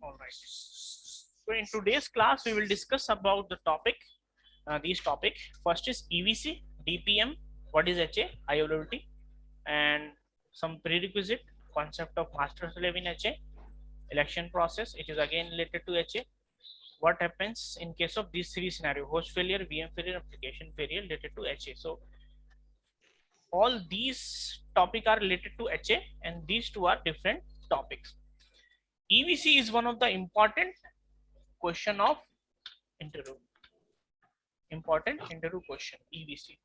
All right. So in today's class, we will discuss about the topic. These topic. First is EVC, DPM. What is HA? High availability, and some prerequisite concept of master slave in HA. Election process. It is again related to HA. What happens in case of these three scenario: host failure, VM failure, application failure related to HA. So all these topic are related to HA, and these two are different topics. EVC is one of the important question of interview. Important interview question EVC.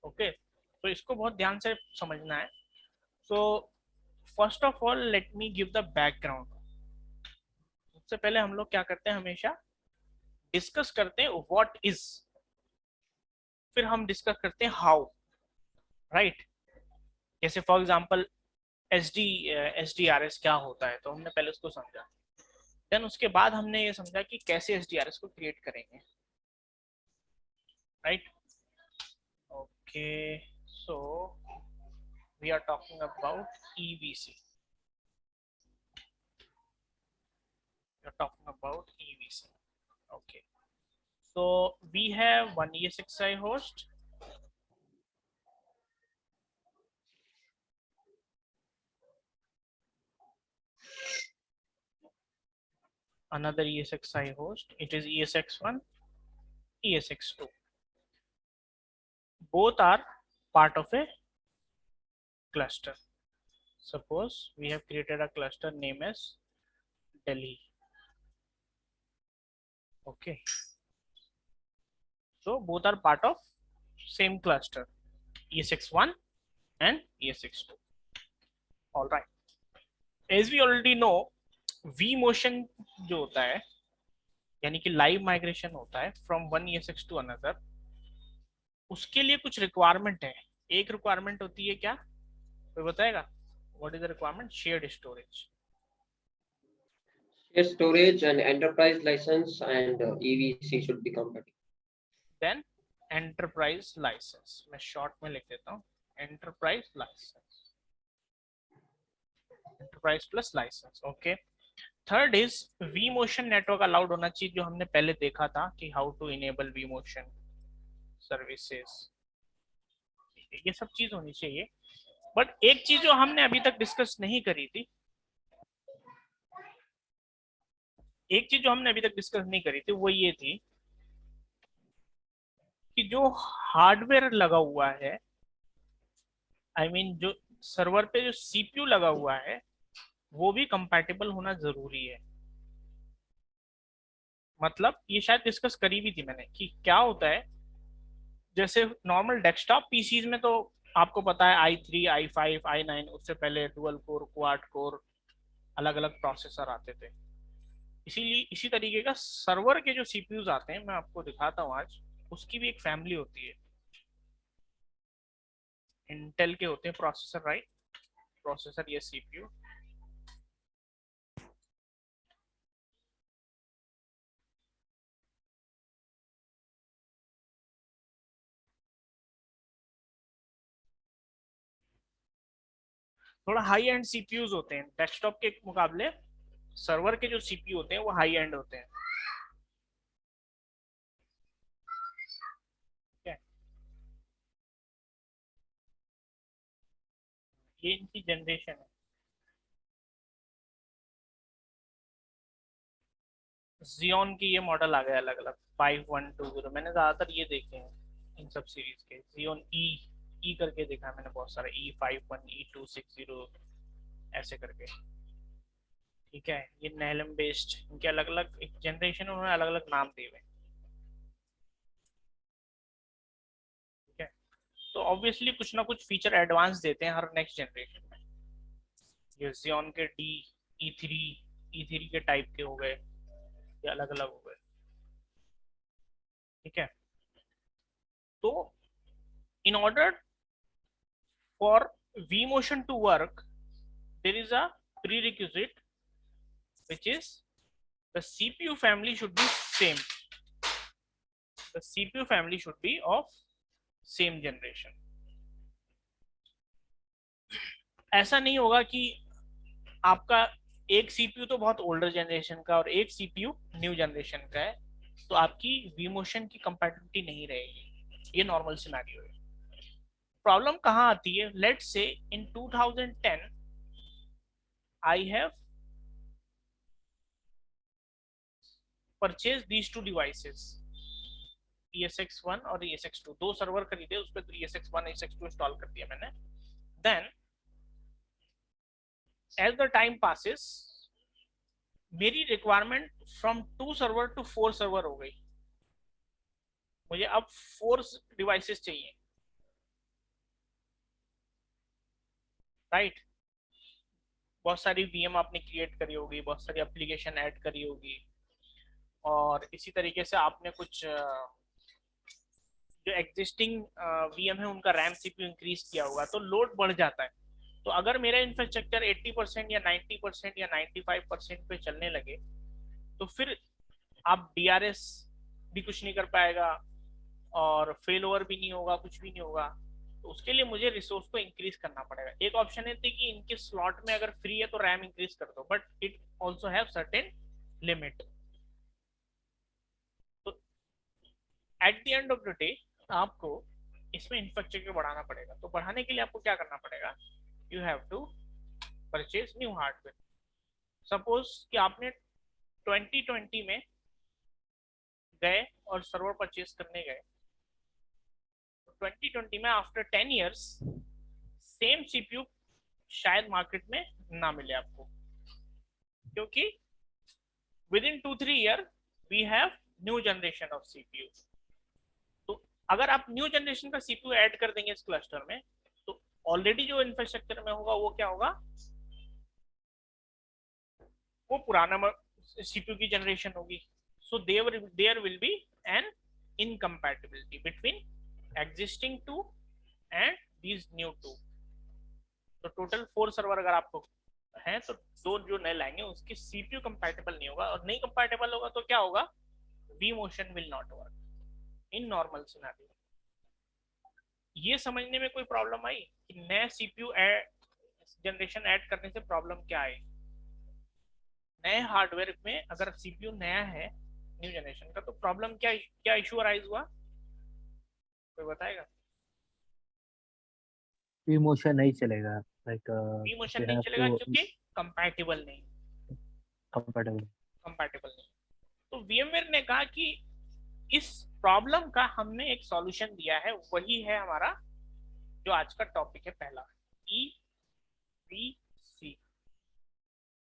Okay, तो इसको बहुत ध्यान से समझना है. So first of all let me give the background. सबसे पहले हम लोग क्या करते हैं, हमेशा डिस्कस करते हैं व्हाट इज, फिर हम डिस्कस करते हैं हाउ. राइट. जैसे फॉर एग्जांपल एसडीआरएस क्या होता है, तो हमने पहले उसको समझा. देन उसके बाद हमने ये समझा कि कैसे एसडीआरएस को क्रिएट करेंगे. Right. Okay, so we are talking about EVC. We are talking about EVC. Okay, so we have one ESXi host, another ESXi host. It is ESX1, ESX2. Both are part of a cluster. Suppose we have created a cluster name as Delhi. Okay, so both are part of same cluster, ESX1 and ESX2. All right. As we already know, V motion जो होता है, यानी कि live migration होता है from one ESX to another, उसके लिए कुछ रिक्वायरमेंट है. एक रिक्वायरमेंट होती है क्या, कोई बताएगा? What is the requirement? Shared storage. Shared storage and enterprise license and EVC should be compatible. Then enterprise licence, मैं शॉर्ट में लिख देता हूँ, enterprise licence, enterprise plus licence. Okay. Third is vMotion network allowed होना चाहिए, जो हमने पहले देखा था कि how to enable vMotion services. ये सब चीज होनी चाहिए. बट एक चीज जो हमने अभी तक डिस्कस नहीं करी थी, वो ये थी कि जो हार्डवेयर लगा हुआ है, आई मीन जो सर्वर पे जो सीपीयू लगा हुआ है, वो भी कंपैटिबल होना जरूरी है. मतलब ये शायद डिस्कस करी भी थी मैंने कि क्या होता है. जैसे नॉर्मल डेस्कटॉप पीसीज में तो आपको पता है i3, i5, i9, उससे पहले डुअल कोर, क्वाड कोर, अलग अलग प्रोसेसर आते थे. इसीलिए इसी तरीके का सर्वर के जो सीपीयूज आते हैं, मैं आपको दिखाता हूँ आज, उसकी भी एक फैमिली होती है. इंटेल के होते हैं प्रोसेसर. राइट. प्रोसेसर, ये सीपीयू. थोड़ा हाई एंड सीपीयूज होते हैं डेस्कटॉप के मुकाबले. सर्वर के जो सीपीयू होते हैं वो हाई एंड होते हैं. ये इनकी जनरेशन है. Xeon की ये मॉडल आ गया अलग अलग 5120. मैंने ज्यादातर ये देखे हैं इन सब सीरीज के. Xeon ई करके देखा मैंने बहुत सारे, E51, E260 ऐसे करके. ठीक है. ये नेहलम बेस्ड, इनके अलग अलग एक जनरेशन, उन्होंने अलग अलग नाम दिए हुए. ठीक है. तो ऑब्वियसली कुछ ना कुछ फीचर एडवांस देते हैं हर नेक्स्ट जनरेशन में. ये Xeon के E3 के टाइप के हो गए, ये अलग अलग हो गए. ठीक है. तो in order for vMotion to work, there is a prerequisite, which is the CPU family should be same. The CPU family should be of same generation. ऐसा नहीं होगा कि आपका एक सीपीयू तो बहुत ओल्डर जनरेशन का और एक सीपीयू न्यू जनरेशन का है, तो आपकी वीमोशन की कंपैटिबिलिटी नहीं रहेगी। ये नॉर्मल सिनेरियो है। प्रॉब्लम कहाँ आती है? Let's say in 2010 I have purchase these two devices, ESX1 और ESX2, दो सर्वर खरीदे, उस पर ESX1 ESX2 इंस्टॉल कर दिया मैंने। Then as the time passes मेरी requirement from 2 server to 4 server हो गई। मुझे अब 4 डिवाइसेस चाहिए, राइट? बहुत सारी VM आपने क्रिएट करी होगी, बहुत सारी एप्लीकेशन ऐड करी होगी, और इसी तरीके से आपने कुछ जो एग्जिस्टिंग VM है उनका रैम CPU इंक्रीज किया होगा, तो लोड बढ़ जाता है। तो अगर मेरा इंफ्रास्ट्रक्चर 80% या 90% या 95% पे चलने लगे, तो फिर आप DRS भी कुछ नहीं कर पाएगा और फेल ओवर भी नहीं होगा, कुछ भी नहीं होगा। तो उसके लिए मुझे रिसोर्स को इंक्रीज करना पड़ेगा। एक ऑप्शन है कि इनके स्लॉट में अगर फ्री है तो रैम इंक्रीज कर दो, but it also have certain limit. तो at the end of the day आपको इसमें इंफ्रास्ट्रक्चर बढ़ाना पड़ेगा। तो बढ़ाने के लिए आपको क्या करना पड़ेगा? You have to purchase new hardware. Suppose कि आपने 2020 में गए और सर्वर परचेज करने गए, 2020 में आफ्टर 10 इयर्स सेम CPU शायद मार्केट में ना मिले आपको, क्योंकि within 2-3 year we have new generation of CPU। तो अगर आप न्यू जनरेशन का CPU ऐड कर देंगे इस क्लस्टर में, तो ऑलरेडी जो इंफ्रास्ट्रक्चर में होगा वो क्या होगा? वो पुराना CPU की जनरेशन होगी। So there will be an incompatibility between existing two and these new two. तो टोटल 4 सर्वर अगर आपको हैं, तो दो जो नए लाएंगे उसकी CPU कंपैटिबल नहीं होगा, और नहीं कंपैटिबल होगा तो क्या होगा? vMotion will not work in normal scenario. ये समझने में कोई प्रॉब्लम आई कि नया CPU जनरेशन ऐड करने से प्रॉब्लम क्या आई? नए हार्डवेयर में अगर CPU नया है न्यू जनरेशन का, तो प्रॉब्लम क्या क्या इशू अराइज हुआ? कोई बताएगा? इमोशन नहीं चलेगा, लाइक vMotion वी नहीं हैव चलेगा टू क्योंकि कंपैटिबल नहीं, कंफर्टेबल। कंपैटिबल नहीं। तो VMware ने कहा कि इस प्रॉब्लम का हमने एक सॉल्यूशन दिया है, वही है हमारा जो आज का टॉपिक है पहला, EVC।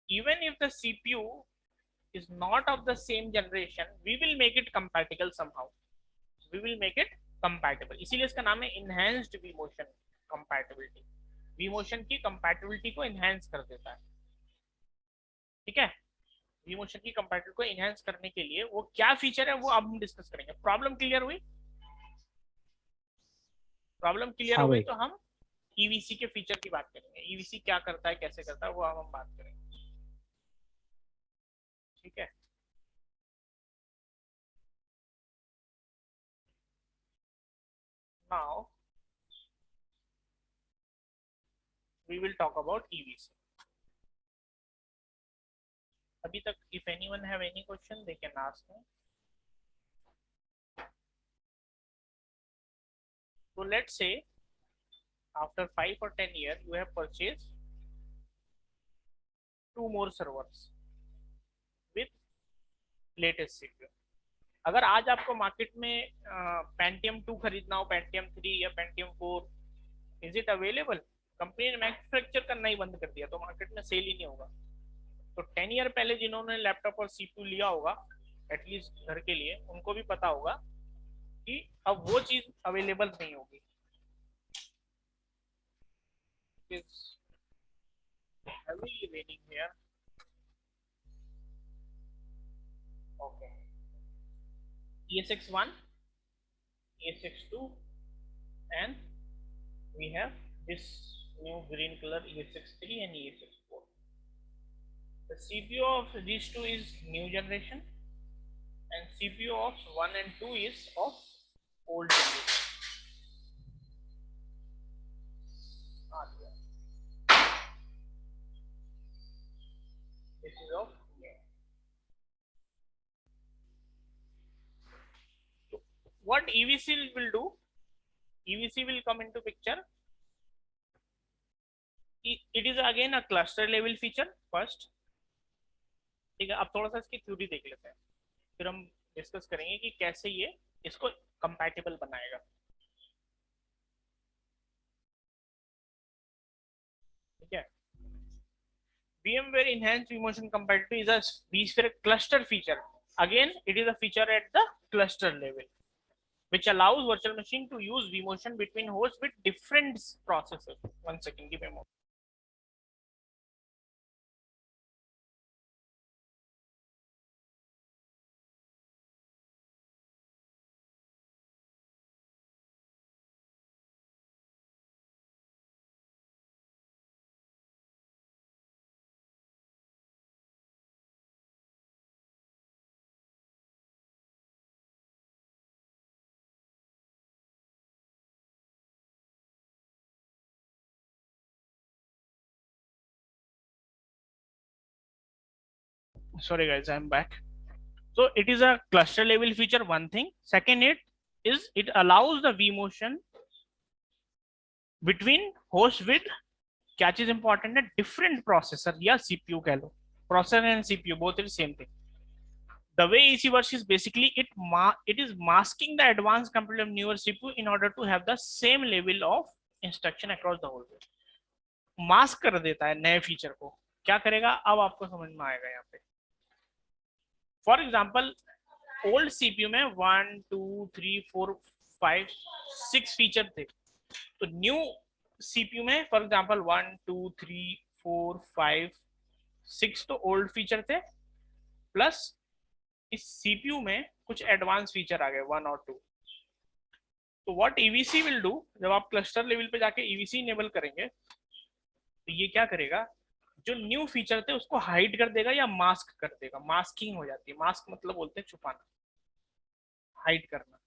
even if the CPU is not of the same generation, we will make it compatible somehow, we will make it compatible। इसीलिए इसका नाम है enhanced vMotion compatibility। vMotion की compatibility को enhance कर देता है, ठीक है? vMotion की compatibility को enhance करने के लिए वो क्या फीचर है वो अब हम डिस्कस करेंगे। प्रॉब्लम क्लियर हुई? प्रॉब्लम क्लियर हाँ हो गई भाई। तो हम EVC के फीचर की बात करेंगे। EVC क्या करता है, कैसे करता है, वो हम बात करेंगे, ठीक है? Now we will talk about EVC। अभी तक if anyone have any question they can ask me। So let's say after 5 or 10 years you have purchased 2 more servers with latest CPU। अगर आज आपको मार्केट में Pentium 2 खरीदना हो, Pentium 3 या Pentium 4, is it available? Company ने manufacture करना ही बंद कर दिया, तो मार्केट में सेल ही नहीं होगा। तो 10 ईयर पहले जिन्होंने लैपटॉप और CPU लिया होगा एटलीस्ट घर के लिए, उनको भी पता होगा कि अब वो चीज अवेलेबल नहीं होगी। It's heavily raining here। Okay। ESX1, ESX2, and we have this new green color ESX3 and ESX4। The CPU of these two is new generation, and CPU of 1 and 2 is of old generation। what EVC will do, EVC will come into picture. It is again a cluster level feature first. ठीक है, अब थोड़ा सा इसकी theory देख लेते हैं, फिर हम डिस्कस करेंगे कि कैसे ये इसको कंपैटिबल बनाएगा. ठीक है, VMware Enhanced vMotion Compatibility is a vSphere cluster feature. Again, it is a feature at the cluster level, which allows virtual machine to use vMotion between hosts with different processors. 1 second, give me a moment. Sorry guys, I'm back. So it is a cluster level feature, one thing. Second, it allows the vMotion between hosts with क्या चीज important है, different processor या CPU कह लो, processor and CPU both is same thing. The way EC works is basically it is masking the advanced computer of newer CPU in order to have the same level of instruction across the whole way. Mask कर देता है नए feature को. क्या करेगा अब आपको समझ में आएगा यहाँ पे. फॉर एग्जाम्पल ओल्ड सीपीयू में 1 2 3 4 5 6 फीचर थे, तो न्यू सीपीयू में फॉर एग्जाम्पल 1 2 3 4 5 6 तो ओल्ड फीचर थे, प्लस इस सीपीयू में कुछ एडवांस फीचर आ गए 1 और 2. तो व्हाट ईवीसी विल डू, जब आप क्लस्टर लेवल पे जाके ईवीसी इनेबल करेंगे तो ये क्या करेगा, जो न्यू फीचर थे उसको हाइड कर देगा या मास्क कर देगा. मास्किंग हो जाती है, मास्क मतलब बोलते हैं छुपाना, हाइड करना.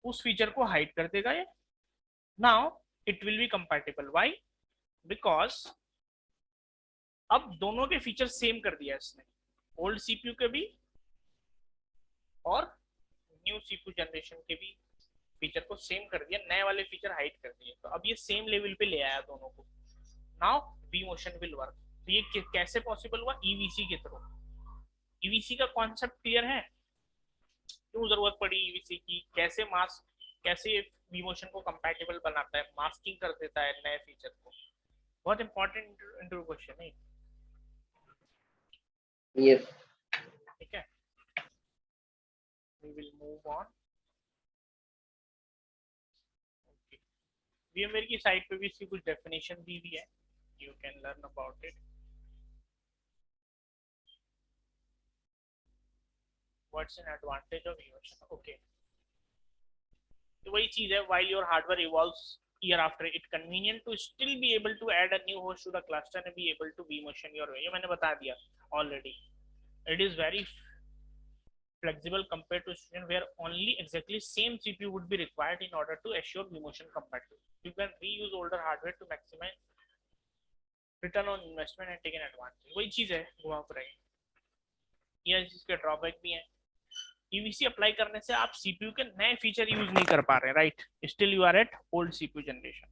उस फीचर को हाइड कर देगा ये. Now it will B compatible. Why? Because अब दोनों के फीचर सेम कर दिया इसने, ओल्ड सीपीयू के भी और न्यू सीपीयू जनरेशन के भी फीचर को सेम कर दिया, नए वाले फीचर हाइड कर दिए. तो अब ये सेम लेवल पे ले आया दोनों को. Now vMotion will work. तो ये कैसे पॉसिबल हुआ, ईवीसी के थ्रू. ईवीसी का कॉन्सेप्ट क्लियर है, क्यों जरूरत पड़ी ईवीसी की, कैसे vMotion को कंपैटिबल बनाता है, मास्किंग कर देता है नए फीचर को. बहुत इंपॉर्टेंट इंटरव्यू क्वेश्चन है. Yes. ठीक है, we will move on. Okay. VMware की साइट पे भी इसकी कुछ डेफिनेशन दी हुई है, you can learn about it. What's an advantage of vMotion? Okay. तो वही चीज है, while your hardware evolves year after, it convenient to still be able to add a new host to the cluster and be able to vMotion your way. ये मैंने बता दिया already. It is very flexible compared to situation where only exactly same CPU would be required in order to assure vMotion compatibility. You can reuse older hardware to maximize return on investment and take an advantage. वही चीज है घुमा फिरा. ये इसके drawback भी हैं. EVC apply करने से आप सीपीयू के नए फीचर यूज नहीं कर पा रहे, right. Still you are at old CPU generation.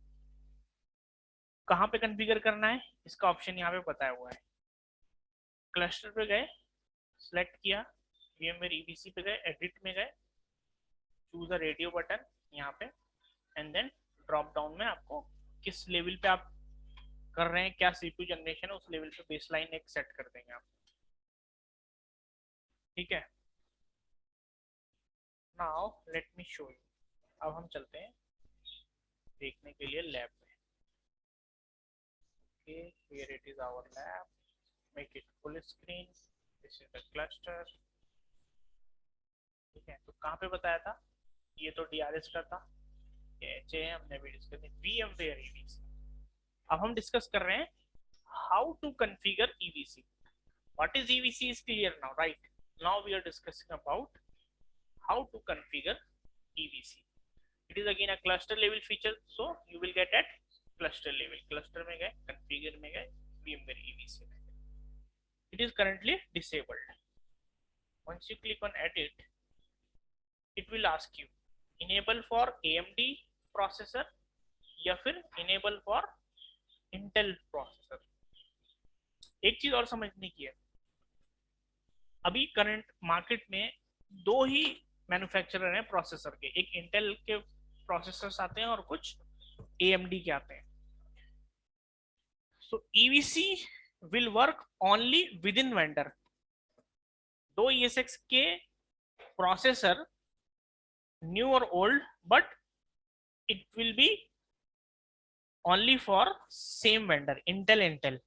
कहाँ पे कॉन्फ़िगर करना है, इसका ऑप्शन यहाँ पे बताया हुआ है. क्लस्टर पे गए, सिलेक्ट किया, VMware ईवीसी पे गए, एडिट में गए, चूज अ रेडियो बटन यहाँ पे, एंड देन ड्रॉप डाउन में आपको किस लेवल पे आप कर रहे हैं, क्या सीपीयू जनरेशन है, उस लेवल पे बेसलाइन एक सेट कर देंगे आप. ठीक है. Now let me show you. अब हम चलते हैं देखने के लिए लैब में. Okay, here it is our lab. Make it full screen. This is the cluster. ठीक है, तो कहाँ पे बताया था, ये तो DRS का था, ये HA हमने भी डिस्कस किया. VMware EVC. अब हम डिस्कस कर रहे हैं how to configure EVC. What is EVC is clear now, right? Now we are discussing about how to configure EVC. It is again a cluster level feature, so you will get at cluster level. Cluster में गए, configure में गए, VMware EVC में गए. It is currently disabled. Once you click on edit, it will ask you enable for AMD processor या फिर enable for Intel processor. एक चीज और समझने की है, अभी करंट मार्केट में दो ही मैन्युफैक्चरर हैं प्रोसेसर के, एक इंटेल के प्रोसेसर्स आते हैं और कुछ AMD के आते हैं। सो EVC will work only with in vendor. दो ESX के प्रोसेसर न्यू और old, but it will B only for same vendor Intel.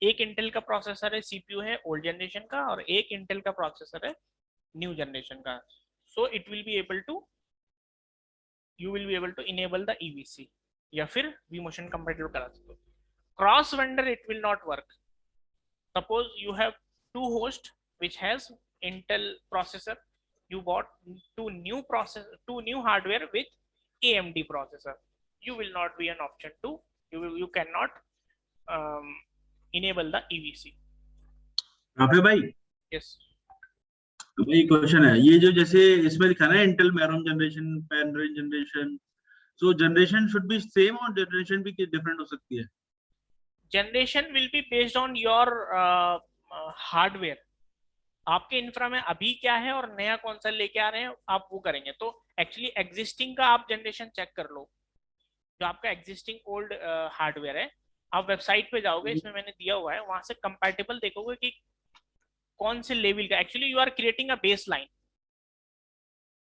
एक इंटेल का प्रोसेसर है, CPU है ओल्ड जनरेशन का, और एक इंटेल का प्रोसेसर है न्यू जनरेशन का। So it will be able to, you will be able to enable the EVC या फिर vMotion compatible करा सकते हो। Cross vendor it will not work. Suppose you have two host which has Intel processor, you bought two new hardware with AMD processor, you will not be an option to, you cannot enable the EVC। काफी भाई, yes भाई question है ये जो जैसे इसमें लिखा ना इंटेल मैरम जनरेशन पैनरेन generation, so generation should be same और जनरेशन भी डिफरेंट हो सकती है? generation will be based on your hardware। आपके इंफ्रा में अभी क्या है और नया कौन सा लेके आ रहे हैं आप वो करेंगे। तो एक्चुअली एग्जिस्टिंग का आप जनरेशन चेक कर लो, जो आपका एग्जिस्टिंग ओल्ड हार्डवेयर है, आप वेबसाइट पे जाओगे, इसमें मैंने दिया हुआ है, वहां से कंपैटिबल देखोगे कि कौन से लेवल का। Actually you are creating a baseline.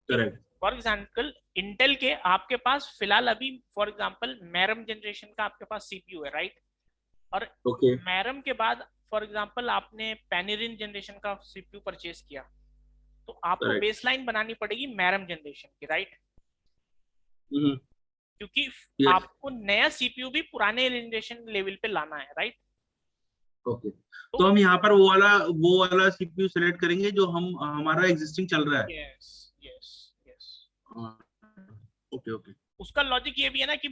Correct. For example Intel के आपके पास फिलहाल अभी फॉर एग्जाम्पल मैरम जनरेशन का आपके पास CPU है, राइट? और ओके। मैरम के बाद फॉर एग्जाम्पल आपने पेनिरिन जनरेशन का CPU परचेज किया, तो आपको Correct. बेसलाइन बनानी पड़ेगी मैरम जनरेशन की, राइट? क्योंकि Yes. आपको नया CPU भी पुराने जनरेशन लेवल पे लाना है, राइट? ओके, तो हम यहाँ पर वो वाला सीपीयू सेलेक्ट करेंगे जो हमारा एग्जिस्टिंग चल रहा है। Yes yes yes. Okay okay. उसका लॉजिक ये भी है ना कि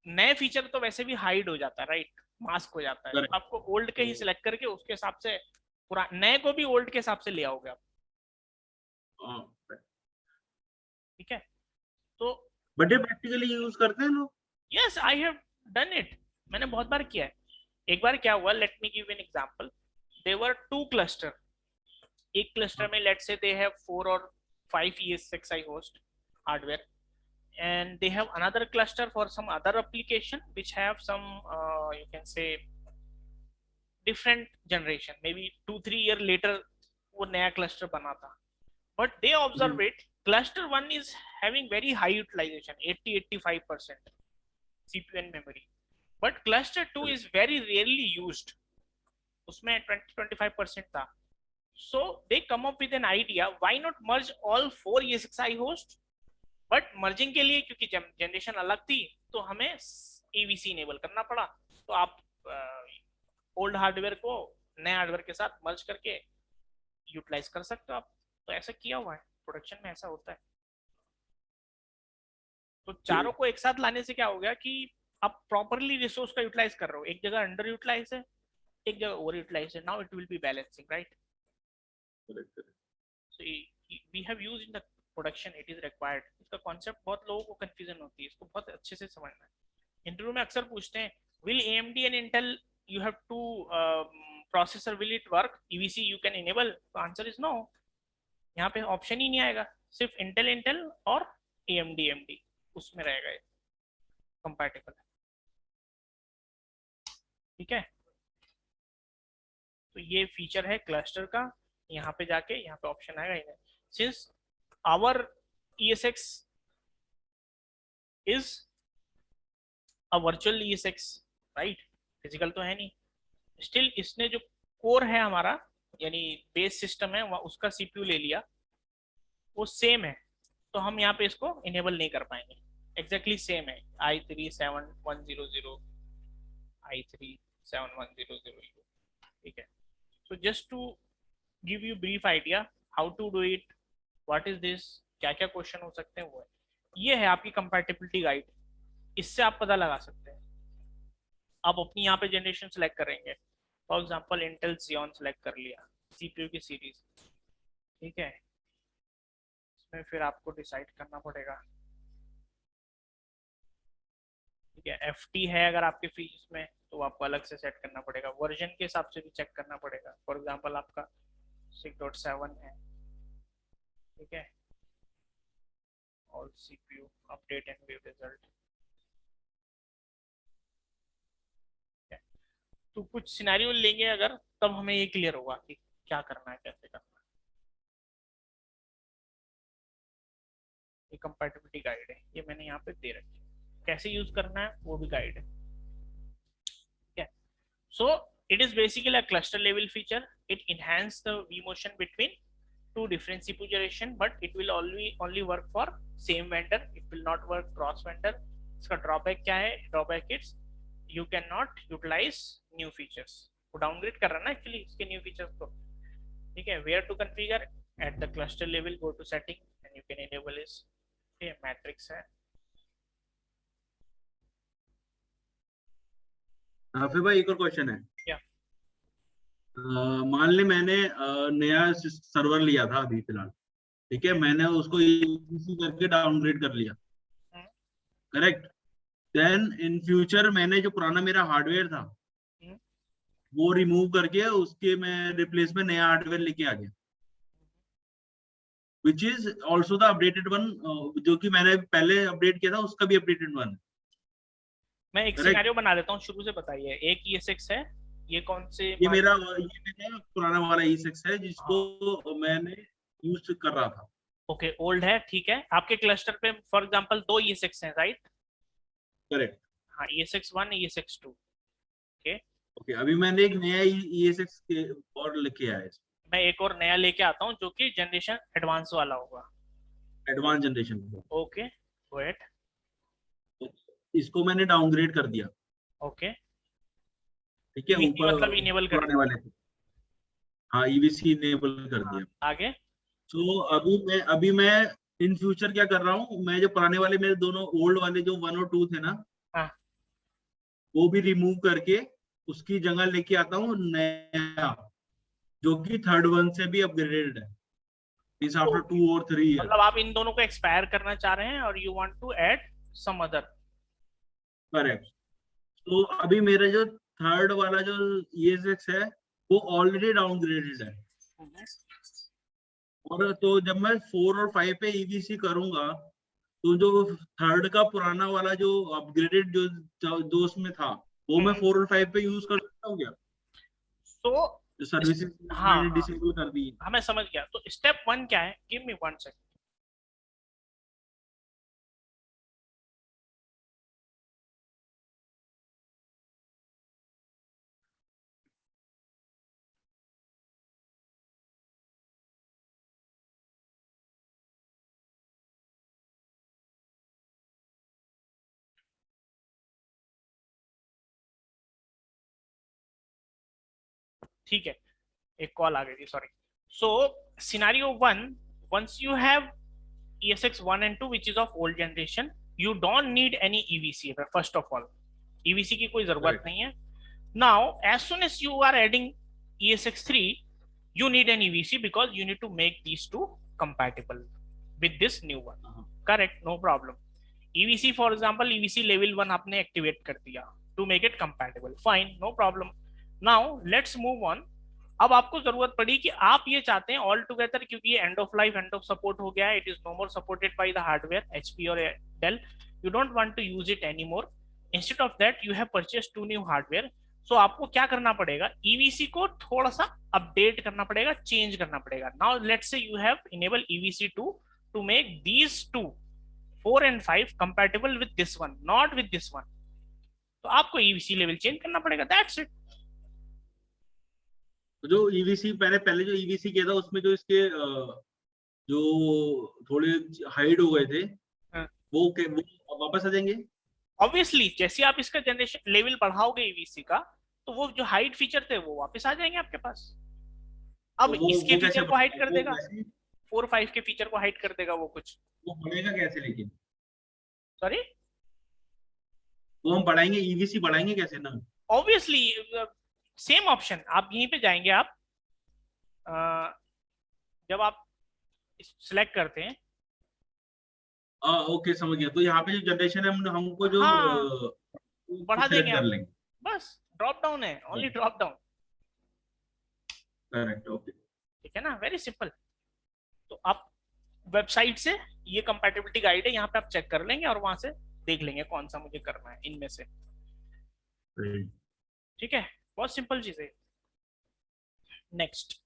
नए फीचर तो वैसे भी हाइड हो जाता है, राइट? मास्क हो जाता है। Correct. तो आपको ओल्ड के ही सिलेक्ट करके उसके हिसाब से पूरा नए को भी ओल्ड के हिसाब से ले आओगे आप, ठीक है? तो बट ये प्रैक्टिकली यूज करते हैं लोग? Yes I have done it, मैंने बहुत बार किया है। एक बार क्या हुआ, let me give an example. There were two cluster, एक क्लस्टर में लेट्स से दे हैव 4 और 5 ESXi host hardware, and they have another cluster for some other application which have some you can say different generation, maybe 2-3 year later वो नया cluster बना था, but they observe it, cluster 1 is having very high utilization, 80-85% CPU and memory, but cluster 2 is very rarely used, उसमें 20-25% था। So they come up with an idea, why not merge all 4 ESXi hosts, but merging के लिए क्योंकि generation अलग थी तो हमें EVC enable करना पड़ा। तो आप ओल्ड हार्डवेयर को नए हार्डवेयर के साथ मर्ज करके यूटिलाइज कर सकते हो आप। तो ऐसा किया हुआ है, प्रोडक्शन में ऐसा होता है। तो चारों को एक साथ लाने से क्या हो गया कि आप प्रॉपरली रिसोर्स का यूटिलाइज कर रहे हो। एक जगह अंडर यूटिलाइज है, एक जगह ओवर यूटिलाइज है, now it will be balancing, right? So we have used in the production, it is required. इसका कॉन्सेप्ट बहुत लोगों को कंफ्यूजन होती है, इसको बहुत अच्छे से समझना है। इंटरव्यू में अक्सर पूछते हैं will AMD and Intel you have two processor, will it work EVC you can enable? तो आंसर इज नो, यहाँ पे ऑप्शन ही नहीं आएगा, सिर्फ इंटेल और AMD उसमें रहेगा ये कंपैटिबल, ठीक है? तो ये फीचर है क्लस्टर का। यहाँ पे जाके यहाँ पे ऑप्शन आएगा इन्हें, since our ESX is a virtual ESX, right? Physical तो है नहीं, स्टिल इसने जो कोर है हमारा यानी बेस सिस्टम है उसका CPU ले लिया, वो सेम है, तो हम यहाँ पे इसको इनेबल नहीं कर पाएंगे। एग्जैक्टली सेम है, i3-7100 i3-7100, ठीक है? So just to give you brief idea how to do it, what is this, क्या क्या क्वेश्चन हो सकते हैं, वो है। ये है आपकी कंपैटिबिलिटी गाइड, इससे आप पता लगा सकते हैं। आप अपनी यहाँ पे जनरेशन सेलेक्ट करेंगे, for example Intel Xeon select कर लिया, CPU की सीरीज, ठीक है? उसमें फिर आपको डिसाइड करना पड़ेगा। ठीक है, FT है अगर आपके फीस में तो आपको अलग से सेट करना पड़ेगा, वर्जन के हिसाब से भी चेक करना पड़ेगा। फॉर एग्जांपल आपका 6.7 है, ठीक है, और CPU update and view result. तो कुछ सिनेरियो लेंगे अगर, तब हमें ये क्लियर होगा कि क्या करना है, कैसे करना है। ये कंपैटिबिलिटी गाइड है, ये मैंने यहाँ पे दे रखी है, कैसे यूज करना है वो भी गाइड है। ठीक है, सो it is basically a cluster level feature. It enhance the vMotion between two different CPU generation, but it will only work for same vendor. It will not work cross vendor. इसका drawback क्या है? Drawback it's you cannot utilize new features. वो downgrade कर रहा है ना actually इसके new features को। ठीक है, where to configure at the cluster level, go to setting and you can enable this. ठीक है, मैट्रिक्स है। फिर भाई एक और क्वेश्चन है। क्या? मान ले मैंने नया सर्वर लिया था अभी फिलहाल, ठीक है, मैंने उसको EVC करके डाउनग्रेड कर लिया, करेक्ट। देन इन फ्यूचर मैंने जो पुराना मेरा हार्डवेयर था वो रिमूव करके उसके मैं रिप्लेस में नया हार्डवेयर लेके आ गया, which is also the updated one, जो कि मैंने पहले अपडेट किया था उसका भी अपडेटेड वन। मैं एक सिनेरियो बना देता हूँ, शुरू से बताइए। एक ESX है, ये कौन से? ये मेरा पुराना वाला E6 है जिसको मैंने यूज कर रहा था। ओके, ओल्ड है, ठीक है। आपके क्लस्टर पे फॉर एग्जांपल 2 ESX हैं, राइट? करेक्ट। हाँ, ESX1 ESX2। ओके ओके, अभी मैंने एक नया ESX के और लेके आया है, मैं एक और नया लेके आता हूँ जो कि जनरेशन एडवांस वाला होगा, advance generation. Okay go ahead. इसको मैंने डाउनग्रेड कर दिया, ओके, ठीक है, ऊपर मतलब इनेबल कर पुराने वाले थे, हाँ EVC इनेबल कर दिया। आगे तो अभी मैं इन फ्यूचर क्या कर रहा हूँ, मैं जो पुराने वाले मेरे दोनों ओल्ड वाले जो 1 और 2 थे ना, हाँ, वो भी रिमूव करके उसकी जगह लेके आता हूँ नया जो कि थर्ड वन से भी अपग्रेडेड है, इस आफ्टर 2 और 3 ईयर। मतलब आप इन दोनों को एक्सपायर करना चाह रहे हैं और you want to add some other. Correct. तो अभी मेरा जो थर्ड वाला जो ESX है वो ऑलरेडी डाउनग्रेडेड है, और तो जब मैं 4 और 5 पे EVC करूंगा तो जो थर्ड का पुराना वाला जो अपग्रेडेड जो उसमें था वो मैं 4 और 5 पे यूज कर सकता हूँ क्या? तो जो सर्विसेज हाँ, मैंने डिसेबल कर दी। हाँ मैं समझ गया। तो स्टेप 1 क्या है? Give me 1 second. ठीक है, एक कॉल आ गई थी, sorry. So scenario 1, once you have ESX 1 and 2 which is of old generation, you don't need any EVC first of all। EVC की कोई जरूरत नहीं है। Now as soon as you are adding ESX 3 you need an EVC because you need to make these two compatible with this new one, correct? No problem। EVC for example EVC level 1 आपने activate कर दिया to make it compatible, fine, no problem। Now let's move on। अब आपको जरूरत पड़ी कि आप ये चाहते हैं ऑल टुगेदर, क्योंकि ये end of life, end of support हो गया है, it is no more supported by the hardware HP और Dell, you don't want to use it any more. Instead of that you have purchase 2 new hardware. सो आपको क्या करना पड़ेगा? EVC को थोड़ा सा अपडेट करना पड़ेगा, चेंज करना पड़ेगा। Now let's say you have enable EVC2 to make these 2 4 and 5 compatible with this one, not with this one। तो आपको EVC लेवल चेंज करना पड़ेगा, दैट्स इट। जो EVC पहले जो EVC किया था उसमें जो इसके जो थोड़े हाइड हो गए थे, वो वापस आ जाएंगे ऑब्वियसली। जैसे आप इसका जनरेशन लेवल बढ़ाओगे EVC का, तो वो जो हाइड फीचर थे वो वापस आ जाएंगे आपके पास। अब तो इसके फीचर को हाइड कर देगा, 4-5 के फीचर को हाइड कर देगा वो कुछ। वो बढ़ेगा कैसे लेकिन? सॉरी, वो हम बढ़ाएंगे, EVC बढ़ाएंगे कैसे ना? ऑब्वियसली सेम ऑप्शन, आप यहीं पे जाएंगे। आप जब आप सिलेक्ट करते हैं ओके समझ गया। तो यहाँ पे जो जनरेशन है हमको जो हाँ, बढ़ा सिलेक्ट देंगे कर आप, लेंगे। बस ड्रॉप डाउन है, only drop down. Correct, okay. ठीक है ना, वेरी सिंपल। तो आप वेबसाइट से ये कंपैटिबिलिटी गाइड है, यहाँ पे आप चेक कर लेंगे और वहां से देख लेंगे कौन सा मुझे करना है इनमें से। ठीक है, बहुत सिंपल चीज है। Next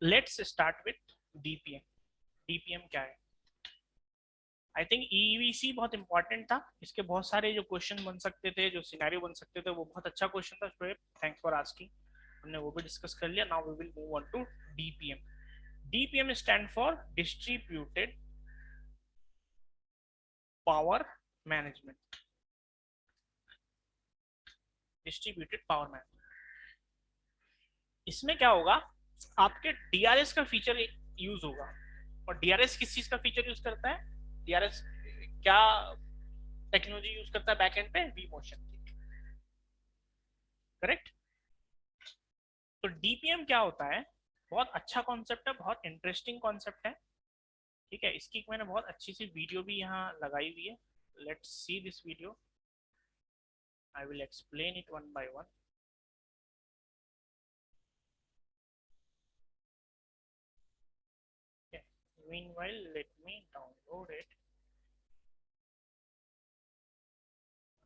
let's start with DPM. DPM क्या है? आई थिंक ईवीसी बहुत इंपॉर्टेंट था, इसके बहुत सारे जो क्वेश्चन बन सकते थे, जो सिनेरियो बन सकते थे, वो बहुत अच्छा क्वेश्चन था शोएब, थैंक्स फॉर आस्किंग। हमने वो भी डिस्कस कर लिया। Now we will move on to DPM. DPM stand for distributed power management. Distributed power management, इसमें क्या होगा, आपके डीआरएस का फीचर यूज होगा। और डीआरएस किस चीज का फीचर यूज करता है? डीआरएस क्या टेक्नोलॉजी यूज करता है बैकएंड पे? वी मोशन की, करेक्ट। तो डीपीएम क्या होता है? बहुत अच्छा कॉन्सेप्ट है, बहुत इंटरेस्टिंग कॉन्सेप्ट है। ठीक है, इसकी मैंने बहुत अच्छी सी वीडियो भी यहाँ लगाई हुई है। Let's see this video, I will explain it one by one. Meanwhile, let me download it.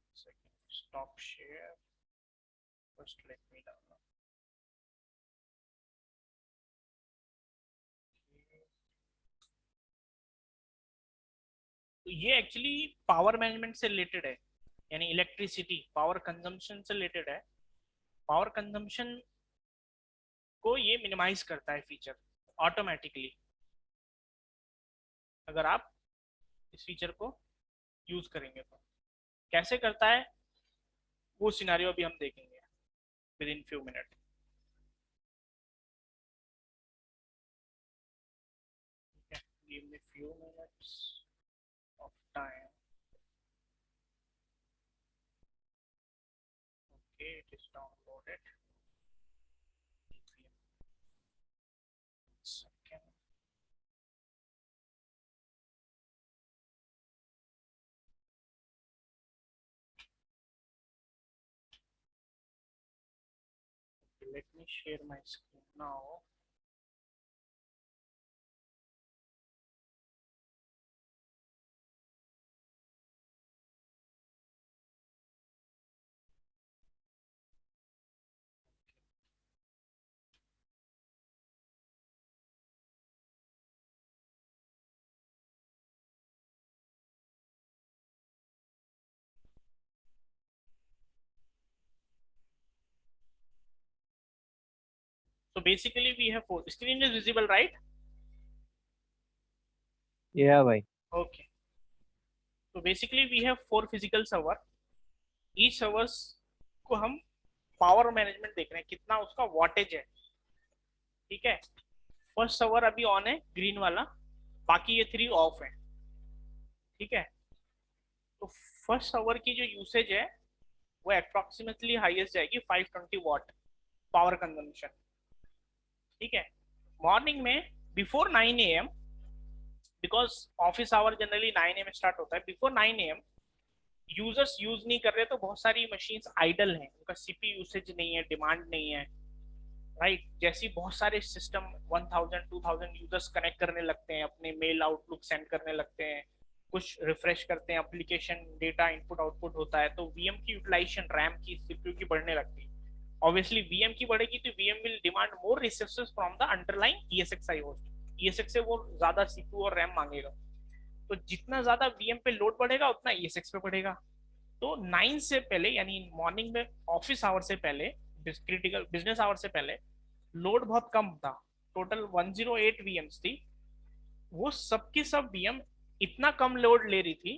One second. Stop share. First, let me download. तो ये एक्चुअली पावर मैनेजमेंट से रिलेटेड है, यानी इलेक्ट्रिसिटी पावर कंजम्पशन से related है। Power consumption को ये minimise करता है फीचर ऑटोमेटिकली, अगर आप इस फीचर को यूज करेंगे तो। कैसे करता है वो सिनेरियो भी हम देखेंगे with in few minute. Give me few minutes of time. Okay, it is downloaded. Second. Let me share my screen now. So basically we have four. Screen is visible, right? Yeah भाई। Okay. So basically we have four physical server. Each servers को हम power management देख रहे हैं, कितना उसका wattage है। ठीक है, फर्स्ट सर्वर अभी ऑन है ग्रीन वाला, बाकी ये 3 ऑफ है। ठीक है, तो फर्स्ट सर्वर की जो यूसेज है वो अप्रोक्सीमेटली हाईएस्ट जाएगी 520 वॉट पावर कंजम्पशन। ठीक है, मॉर्निंग में before 9 AM, because office hour generally 9 AM start होता है, बिफोर 9 AM यूजर्स यूज नहीं कर रहे, तो बहुत सारी मशीन्स आइडल हैं, उनका सीपी यूसेज नहीं है, डिमांड नहीं है, राइट। जैसे बहुत सारे सिस्टम 1000-2000 यूजर्स कनेक्ट करने लगते हैं, अपने मेल आउटलुक सेंड करने लगते हैं, कुछ रिफ्रेश करते हैं एप्लीकेशन, डेटा इनपुट आउटपुट होता है, तो वीएम की यूटिलाइजेशन, रैम की, सीपीयू की बढ़ने लगती है। ऑब्वियसली वीएम की बढ़ेगी तो VM will demand more resources from the underlying ESXi host. ESX से वो ज्यादा सीपीयू और रैम मांगेगा, तो जितना ज्यादा वीएम पे लोड बढ़ेगा उतना ईएसएक्स पे बढ़ेगा। तो 9 से पहले, यानी मॉर्निंग में ऑफिस आवर से पहले, क्रिटिकल बिजनेस आवर से पहले लोड बहुत कम था, टोटल 108 वीएम्स थी। वो सबकी सब वीएम इतना कम लोड ले रही थी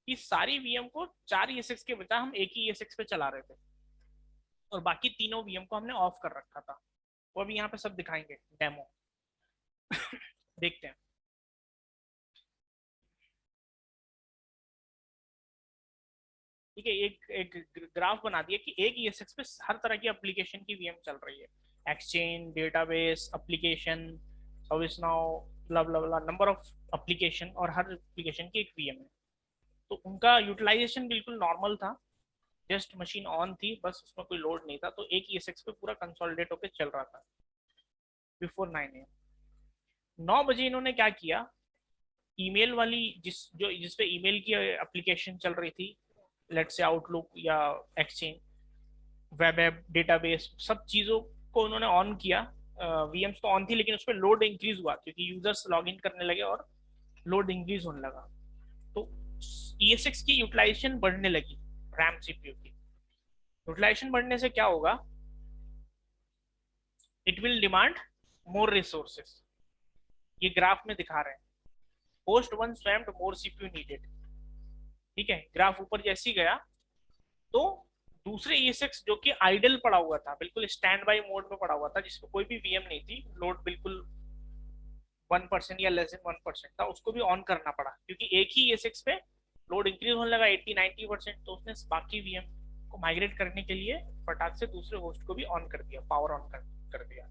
कि सारी वीएम को 4 ईएसएक्स के बजाय हम एक ही ईएसएक्स पे चला रहे थे, और बाकी तीनों वीएम को हमने ऑफ कर रखा था। वो अभी यहाँ पे सब दिखाएंगे डेमो। देखते हैं। ठीक है, एक ग्राफ बना दिया कि एक ईएसएक्स पे हर तरह की एप्लीकेशन की वीएम चल रही है, exchange, database, application, service now, blah blah blah, number of application और हर एप्लीकेशन की एक वीएम है। तो उनका यूटिलाइजेशन बिल्कुल नॉर्मल था, जस्ट मशीन ऑन थी, बस उसमें कोई लोड नहीं था, तो एक ESX पे पूरा कंसोलिडेट होकर चल रहा था बिफोर 9 AM। 9 बजे इन्होंने क्या किया, ईमेल वाली जिसपे ईमेल की एप्लीकेशन चल रही थी, लेट से आउटलुक या एक्सचेंज, वेब ऐप, डेटाबेस, सब चीजों को उन्होंने ऑन किया। वीएम्स तो ऑन थी लेकिन उस पर लोड इंक्रीज हुआ क्योंकि यूजर्स लॉग इन करने लगे और लोड इंक्रीज होने लगा। तो ESX की यूटिलाइजेशन बढ़ने लगी, रैम सीपीयू की यूटिलाइजेशन बढ़ने से क्या होगा, it will demand more resources. ये ग्राफ में दिखा रहे हैं, होस्ट वन स्वैम्ड मोर सीपीयू नीडेड। ठीक है, ग्राफ ऊपर जैसे ही गया तो दूसरे ESX जो कि आइडल पड़ा हुआ था, बिल्कुल स्टैंड बाई मोड में पड़ा हुआ था, जिसमें कोई भी वीएम नहीं थी, लोड बिल्कुल 1% या लेस देन 1% था, उसको भी ऑन करना पड़ा क्योंकि एक ही ESX पे लोड इंक्रीज होने लगा 80-90%। तो उसने बाकी वीएम को माइग्रेट करने के लिए फटाक से दूसरे होस्ट को भी ऑन कर दिया, पावर ऑन कर दिया।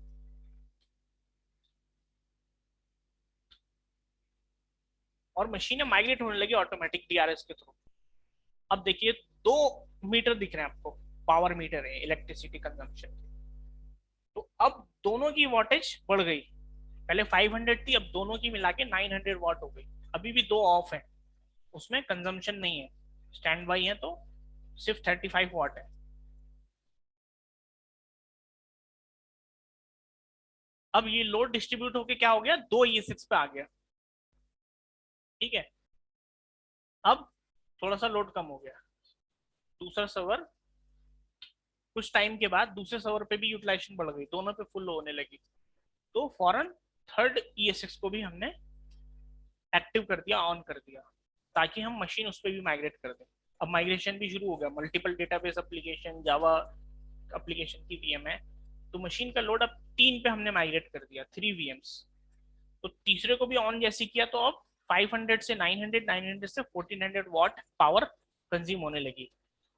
और मशीनें माइग्रेट होने लगी ऑटोमेटिक DRS के थ्रू। अब देखिए 2 मीटर दिख रहे हैं आपको, पावर मीटर है इलेक्ट्रिसिटी कंजम्पशन के। तो अब दोनों की वॉटेज बढ़ गई, पहले 500 थी, अब दोनों की मिला के 900 वॉट हो गई। अभी भी दो ऑफ है, उसमें कंजम्पशन नहीं है, स्टैंड बाई है, तो सिर्फ 35 वॉट है। अब ये लोड डिस्ट्रीब्यूट होके क्या हो गया, 2 ESX पे आ गया। ठीक है, अब थोड़ा सा लोड कम हो गया, दूसरा सर्वर कुछ टाइम के बाद दूसरे सर्वर पे भी यूटिलाइजेशन बढ़ गई, दोनों पे फुल होने लगी। तो फौरन थर्ड ESX को भी हमने एक्टिव कर दिया, ऑन कर दिया, ताकि हम मशीन उस पर भी माइग्रेट कर दें। अब माइग्रेशन भी शुरू हो गया, multiple database application, Java application की वीएम है, तो मशीन का लोड अब 3 पे हमने माइग्रेट कर दिया, 3 VMs। तो तीसरे को भी ऑन जैसे किया तो अब 500 से 900, 900 से 1400 वॉट पावर कंज्यूम होने लगी।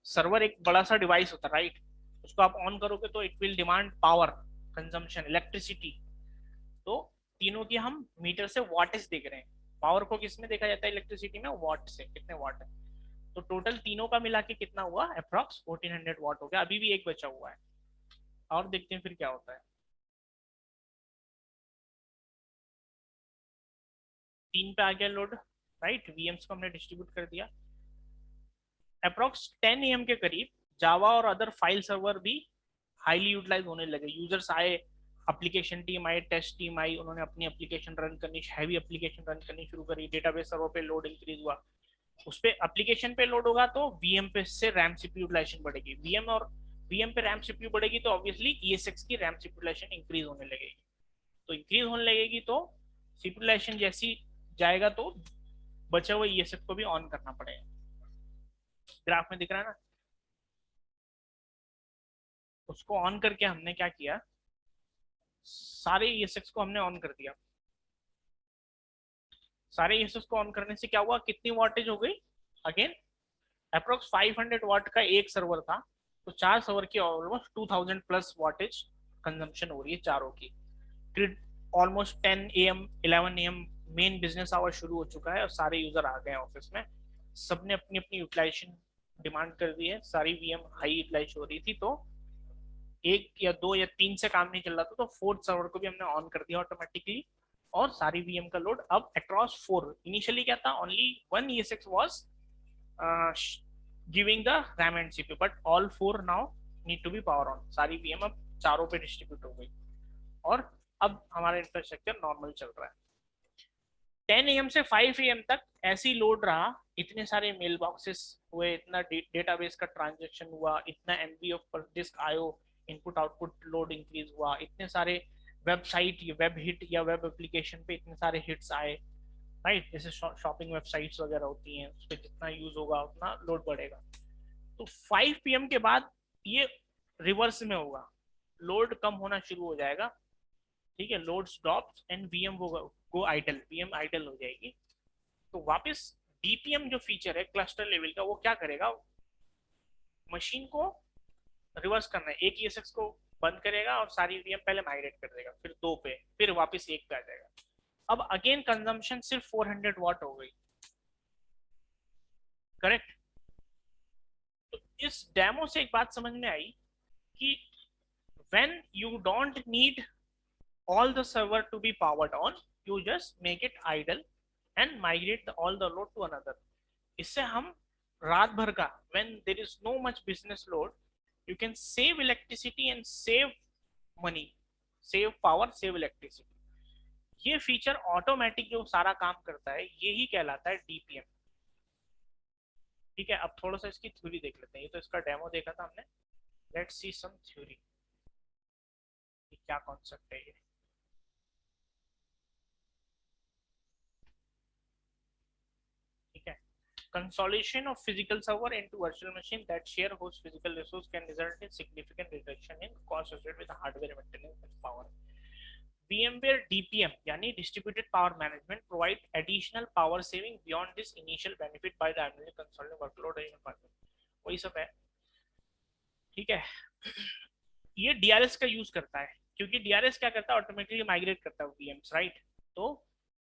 सर्वर एक बड़ा सा डिवाइस होता है, राइट, उसको आप ऑन करोगे तो it will demand power consumption, electricity. तो तीनों की हम मीटर से वॉटेज देख रहे हैं। पावर को किसमें देखा जाता है इलेक्ट्रिसिटी में, वॉट से, कितने वॉट है। तो टोटल तीनों का मिला के कितना हुआ, अप्रॉक्स 1400 वॉट हो गया। अभी भी एक बचा हुआ है, और देखते हैं फिर क्या होता है। 3 पे आ गया लोड, राइट, VMs को हमने डिस्ट्रीब्यूट कर दिया। अप्रॉक्स 10 AM के करीब जावा और अदर फाइल सर्वर भी हाईली यूटिलाइज होने लगे। यूजर्स आए, एप्लीकेशन टीम आई, टेस्ट टीम आई, उन्होंने अपनी एप्लीकेशन रन करनी, हैवी एप्लीकेशन रन करनी शुरू करी। डेटाबेस सर्वर पे लोड इंक्रीज हुआ, उस पे एप्लीकेशन पे लोड होगा तो वीएम पे से रैम सीपीयू यूटिलाइजेशन बढ़ेगी। वीएम पे रैम सीपीयू बढ़ेगी तो ऑब्वियसली ESX की रैम सीपीयू यूटिलाइजेशन इंक्रीज होने लगेगी। तो इंक्रीज होने लगेगी तो सीपीयू यूटिलाइजेशन जैसी जाएगा तो बचा हुआ ESX को भी ऑन करना पड़ेगा। ग्राफ में दिख रहा है ना, उसको ऑन करके हमने क्या किया, सारे ESX को हमने ऑन कर दिया। सारे ESX को ऑन करने से क्या हुआ, कितनी वॉटेज हो गई, अगेन अप्रोक्स 500 वॉट का एक सर्वर था, तो 4 सर्वर की ऑलमोस्ट 2000 प्लस वॉटेज कंजम्पशन हो रही है चारों की। फिर almost 10 AM 11 AM main business hour शुरू हो चुका है और सारे यूजर आ गए ऑफिस में, सबने अपनी अपनी यूटिलाइजेशन डिमांड कर दी है, सारी VM हाई यूटिलाइज हो रही थी। तो 1 या 2 या 3 से काम नहीं चल रहा था, तो फोर्थ सर्वर को भी हमने ऑन कर दिया ऑटोमेटिकली, और सारी VM का लोड अब अक्रॉस 4। इनिशियली क्या था, only 1 ESX was giving the RAM and CPU, but all 4 now need to be power on। सारी VM अब चारों पे डिस्ट्रीब्यूट हो गई और अब हमारा इंफ्रास्ट्रक्चर नॉर्मल चल रहा है। 10 AM से 5 AM तक ऐसी लोड रहा, इतने सारे मेल बॉक्सेस हुए, इतना डेटाबेस का ट्रांजेक्शन हुआ, इतना MB ऑफ डिस्क आयो, इनपुट आउटपुट लोड इंक्रीज हुआ, इतने सारे वेबसाइट, वेब हिट या वेब एप्लीकेशन पे इतने सारे हिट्स आए, राइट, जैसे शॉपिंग वेबसाइट्स वगैरह होती हैं, उस पर जितना यूज होगा उतना लोड बढ़ेगा। तो 5 PM के बाद ये रिवर्स में होगा, लोड कम होना शुरू हो जाएगा। ठीक है, लोड स्टॉप्स एंड VM वो गो आइडल, VM आइडल हो जाएगी। तो वापस DPM जो फीचर है क्लस्टर लेवल का, वो क्या करेगा, मशीन को रिवर्स करना है, एक ESX को बंद करेगा और सारी VM पहले माइग्रेट कर देगा, फिर 2 पे, फिर वापस 1 पे आ जाएगा। अब अगेन कंजम्पशन सिर्फ 400 वाट हो गई, करेक्ट। तो इस डेमो से एक बात समझ में आई कि when you don't need all the server to be powered on, you just make it idle and migrate all the load to another. इससे हम रात भर का, when there is no much business load, you can save electricity and save money, save power, save electricity. ये feature automatic जो सारा काम करता है यही कहलाता है डीपीएम। ठीक है, अब थोड़ा सा इसकी थ्योरी देख लेते हैं। ये तो इसका डेमो देखा था हमने, लेट्स सी सम थ्योरी, क्या कॉन्सेप्ट है ये। ठीक है, consolidation of physical server into virtual machine that share host physical resource can result in significant reduction in cost associated with the hardware maintenance and power. VMware DPM यानी distributed power management provide additional power saving beyond this initial benefit by the consolidating workload environment. वही सब है। ठीक है, ये DRS का use करता है, क्योंकि DRS क्या करता है, ऑटोमेटिकली माइग्रेट करता है VMs, राइट। तो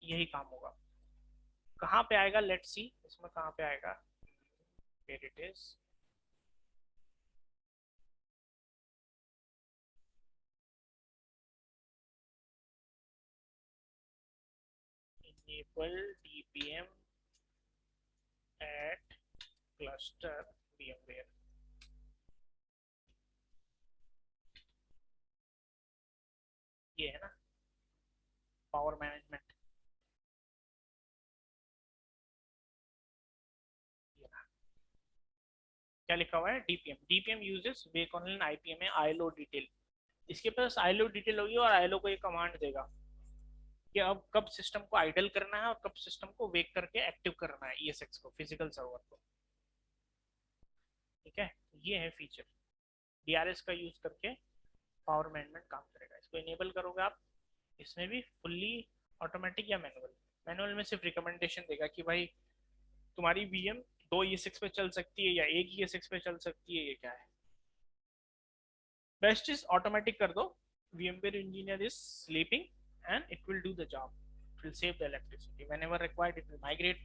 यही काम होगा। कहाँ पे आएगा, लेट्स सी इसमें कहाँ पे आएगा, where it is, enable DPM at cluster VMware। ये है ना पावर मैनेजमेंट, क्या लिखा हुआ है, डीपीएम यूजेस वेक ऑनलाइन आईपीएम है आईएलओ डिटेल। इसके पास आईएलओ डिटेल होगी और आईएलओ को ये कमांड देगा कि अब कब सिस्टम को आइडल करना है और कब सिस्टम को वेक करके एक्टिव करना है ईएसएक्स को, फिजिकल सर्वर को। ठीक है, ये है फीचर, डीआरएस का यूज करके पावर मैनेजमेंट काम करेगा। इसको इनेबल करोगे आप, इसमें भी फुल्ली ऑटोमेटिक या मैनुअल, मैनुअल में सिर्फ रिकमेंडेशन देगा कि भाई तुम्हारी वीएम 2 ES6 पे चल सकती है या 1 ES6 पे चल सकती है, ये क्या है। बेस्ट इज ऑटोमेटिक कर दो, VMware engineer is sleeping and it will do the job, it will save the electricity whenever required, it will migrate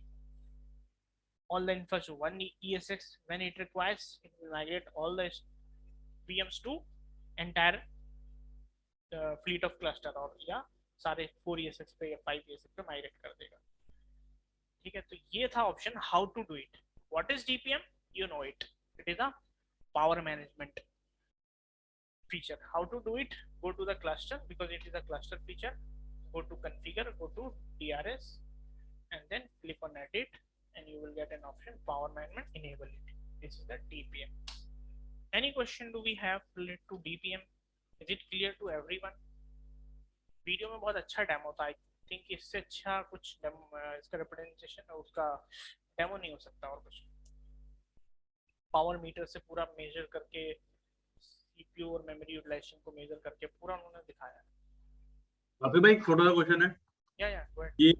all the infrastructure 1 ES6 when it requires, it will migrate all the VMs to entire fleet of cluster और या सारे 4 ES6 पे या 5 ES6 पे migrate कर देगा। ठीक है, तो ये था option how to do it. What is DPM? You know it. It is a power management feature. How to do it? Go to the cluster because it is a cluster feature. Go to configure, go to DRS, and then click on edit, and you will get an option power management. Enable it. This is the DPM. Any question do we have related to DPM? Is it clear to everyone? Video में बहुत अच्छा demo था, I think इससे अच्छा कुछ इसका representation और उसका डेमो नहीं हो सकता। और कुछ पावर मीटर से पूरा मेजर करके सीपीयू और मेमोरी यूटिलाइजेशन को मेजर करके पूरा उन्होंने दिखाया है। अभी भाई छोटा सा क्वेश्चन है, ये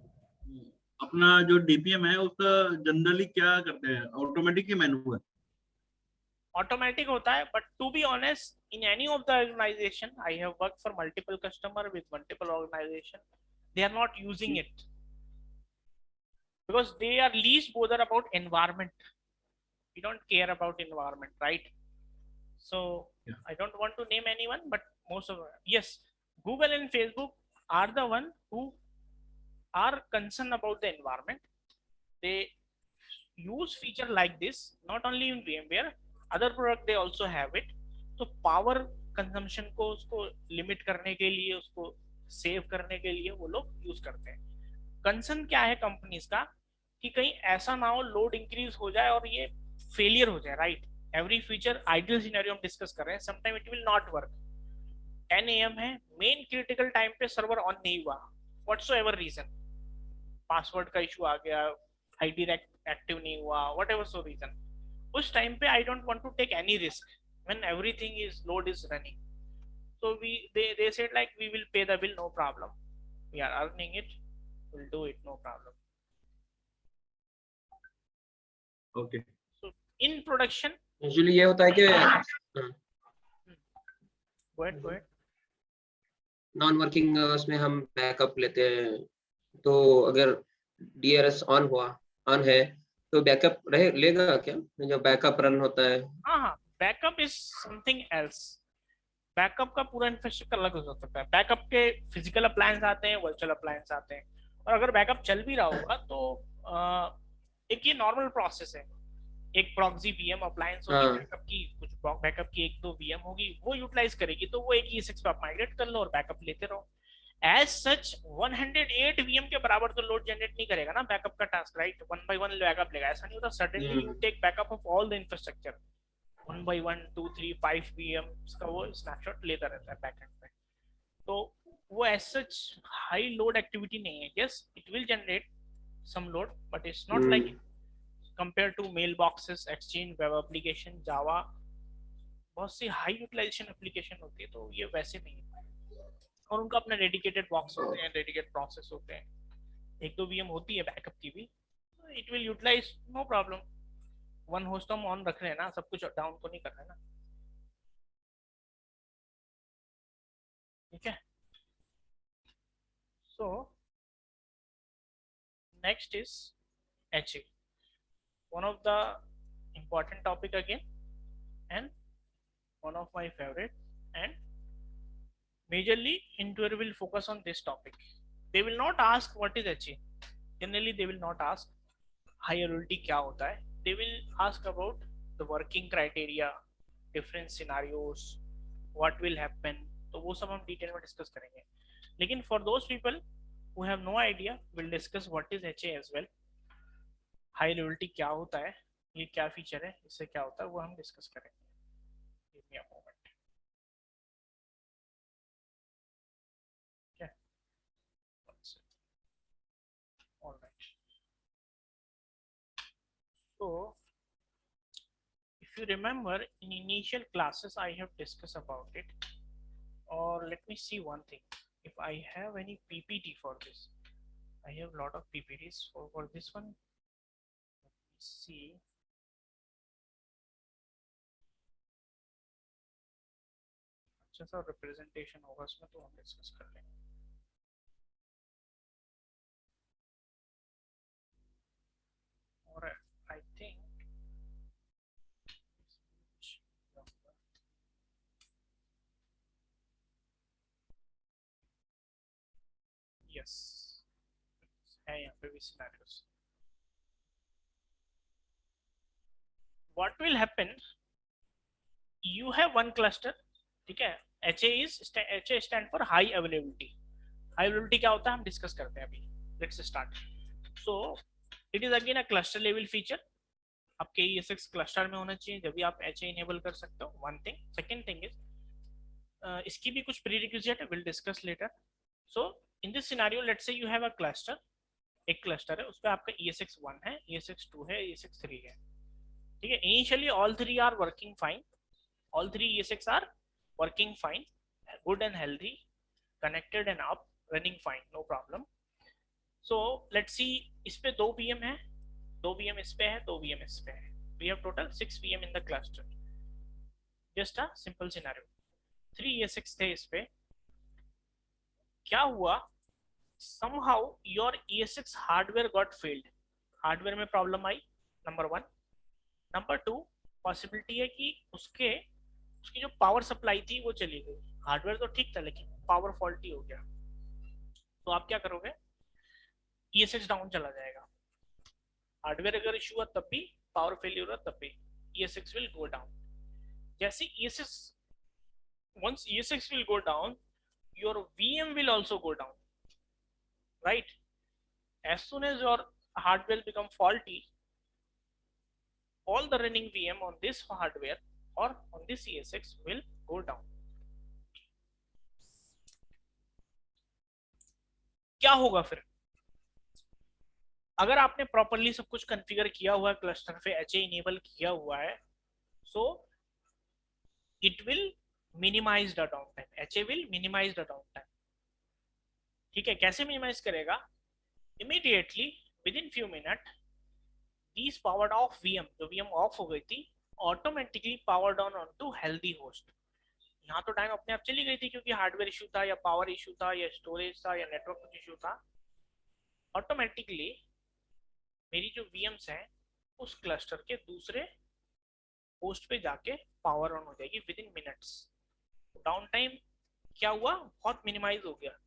अपना जो डीपीएम है उसका जनरली क्या करते हैं, ऑटोमेटिक ही मैनुअल? ऑटोमेटिक होता है, but to be honest in any of the organisation I have worked for multiple customer with multiple organisation, they are not using it because they are least bothered about environment. We don't care about environment, right? So yeah. I don't want to name anyone, but most of, yes, Google and Facebook are the one who are concerned about the environment. They use feature like this not only in VMware, other product they also have it. तो power consumption को उसको limit करने के लिए, उसको save करने के लिए वो लोग use करते हैं। कंसर्न क्या है कंपनीज का कि कहीं ऐसा ना हो लोड इंक्रीज हो जाए और ये फेलियर हो जाए, right. Every feature ideal scenario हम डिस्कस कर रहे हैं, sometime it will not work. 10 AM है, मेन क्रिटिकल टाइम पे सर्वर ऑन नहीं हुआ, व्हाटसोएवर रीजन, पासवर्ड का इशू आ गया, आईडी एक्टिव नहीं हुआ, व्हाटएवर सो रीजन, उस टाइम पे I don't want to take any risk when everything is load is running. So they said like we will pay the bill, no problem, we are earning it, will do it, no problem. Okay. So in production usually ये होता है कि go ahead non working उसमें हम backup लेते हैं तो अगर DRS ऑन है तो बैकअप रहे लेगा क्या, जो बैकअप रन होता है? हाँ हाँ, backup is something else. Backup का पूरा इंफ्रास्ट्रक्चर अलग हो सकता है। बैकअप के फिजिकल अप्लायंस आते हैं, वर्चुअल अप्लायंस आते हैं। और अगर बैकअप चल भी रहा होगा तो एक ये नॉर्मल प्रोसेस है। एक प्रॉक्सी वीएम अप्लायंस होगी हाँ बैकअप की, कुछ बैकअप की एक दो वीएम होगी, वो यूटिलाइज करेगी, तो वो एक ES6 पे आप माइग्रेट कर लो और बैकअप लेते रहो। एज सच 108 वीएम के बराबर तो लोड जनरेट नहीं करेगा ना बैकअप का task, right? One by one backup लेगा, ऐसा नहीं होता suddenly you take backup of all the infrastructure. 1 by 1 2 3 5 VMs का वो स्नैपशॉट लेता रहता है बैकएंड में। तो वो as such high load activity नहीं है। Yes, it will generate some load but it's not like compare to mail boxes, exchange, web application, Java, बहुत सी हाई यूटिलाइजेशन एप्लीकेशन होती है, तो ये वैसे नहीं है। और उनका अपना डेडिकेटेड बॉक्स होते हैं, डेडिकेटेड प्रोसेस होते हैं। एक दो VM होती है बैकअप की भी, it will utilise no problem. One host हम ऑन रख रहे हैं ना, सब कुछ डाउन तो नहीं कर रहे ना, ठीक है? So next is HA, one of the important topic again, and one of my favorite. And majorly interview will focus on this topic. They will not ask what is HA. Generally they will not ask high availability क्या होता है. They will ask about the working criteria, different scenarios, what will happen. तो वो सब हम detail में discuss करेंगे. लेकिन for those people who have no idea, we'll discuss what is HA as well. High availability क्या होता है, ये क्या फीचर है, इससे क्या होता है, वो हम डिस्कस करेंगे. Give me a moment. Okay. All right. So if you remember in initial classes I have discussed about it, or let me see one thing, if I have any PPT for this. I have a lot of PPTs for this one. Let me see. अच्छा सा representation होगा उसमें, तो हम discuss कर लेंगे. और I think yes है यहाँ पे भी scenarios. What will happen? You have one cluster, ठीक है? HA stand for high availability. High availability क्या होता है हम डिस्कस करते हैं अभी. Let's start. So it is again a cluster level feature. आपके ES6 क्लस्टर में होना चाहिए, जब भी आप HA इनेबल कर सकते हो. One thing. Second thing is इसकी भी कुछ प्रीरिक्विजिट है, will discuss later. So in this scenario let's say you have a cluster, एक क्लस्टर है, उस पर आपका ES6 1 है, ES6 2 है, ES6 3 है, ठीक है? Initially all three are working fine, all three ES6 are working fine, good and healthy, connected and up, running fine, no problem. So let's see, इस पे 2 VM है, 2 VM इस पे है, 2 VM इस पे है. We have total 6 VM in the cluster. Just a simple scenario. 3 ES6 थे इस पे. क्या हुआ? Somehow your ES6 hardware got failed. Hardware में प्रॉब्लम आई, नंबर 1. नंबर 2, पॉसिबिलिटी है कि उसकी जो पावर सप्लाई थी वो चली गई. हार्डवेयर तो ठीक था लेकिन पावर फॉल्टी हो गया. तो आप क्या करोगे? ES6 डाउन चला जाएगा. हार्डवेयर अगर इशू हुआ तब भी, पावर फेलियर हुआ तब भी, ES6 विल गो डाउन. जैसे ES6 once ES6 will go down, your VM will also go down, right? As soon as your hardware become faulty, all the running VM on this hardware or on this ES6 will go down. क्या होगा फिर? अगर आपने properly सब कुछ configure किया हुआ है, क्लस्टर पे HA इनेबल किया हुआ है, so it will minimize the downtime. HA will minimize the downtime. ठीक है? कैसे मिनिमाइज करेगा? Immediately within few minutes, these powered off VM, जो VM ऑफ हो गई थी, automatically power down on to healthy host. यहाँ तो टाइम अपने आप चली गई थी क्योंकि हार्डवेयर इशू था या पावर इशू था या स्टोरेज था या नेटवर्क कुछ इशू था. ऑटोमेटिकली मेरी जो VMs हैं उस क्लस्टर के दूसरे होस्ट पे जाके पावर ऑन हो जाएगी with in minutes. Down time क्या हुआ, बहुत मिनिमाइज हो गया।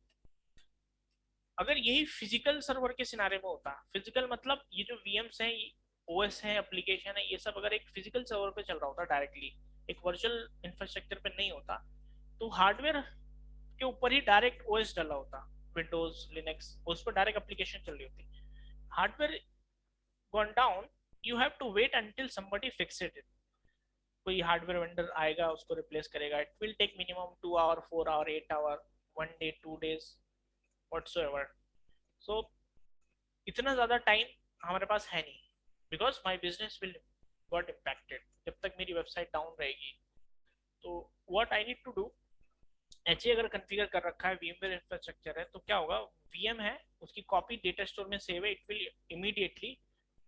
अगर यही फिजिकल सर्वर के सिनारे में होता, फिजिकल मतलब ये जो VMs हैं, OS है, एप्लीकेशन है, ये सब अगर एक फिजिकल सर्वर पे चल रहा होता डायरेक्टली, एक वर्चुअल इंफ्रास्ट्रक्चर पे नहीं होता, तो हार्डवेयर के ऊपर ही डायरेक्ट OS डला होता, विंडोज लिनक्स, उस पर डायरेक्ट एप्लीकेशन चल रही होती। Hardware gone down, you have to wait until somebody fix it. कोई हार्डवेयर वेंडर आएगा उसको रिप्लेस करेगा, it will take minimum 2 hour 4 hour 8 hour 1 day 2 days whatsoever। so इतना ज्यादा टाइम हमारे पास है नहीं, because my business will got impacted जब तक मेरी वेबसाइट डाउन रहेगी। तो what I need to do, HA अगर कॉन्फ़िगर कर रखा है, VMware इंफ्रास्ट्रक्चर है, तो क्या होगा, VM है उसकी कॉपी डेटा स्टोर में सेव है, इट विल इमीडिएटली,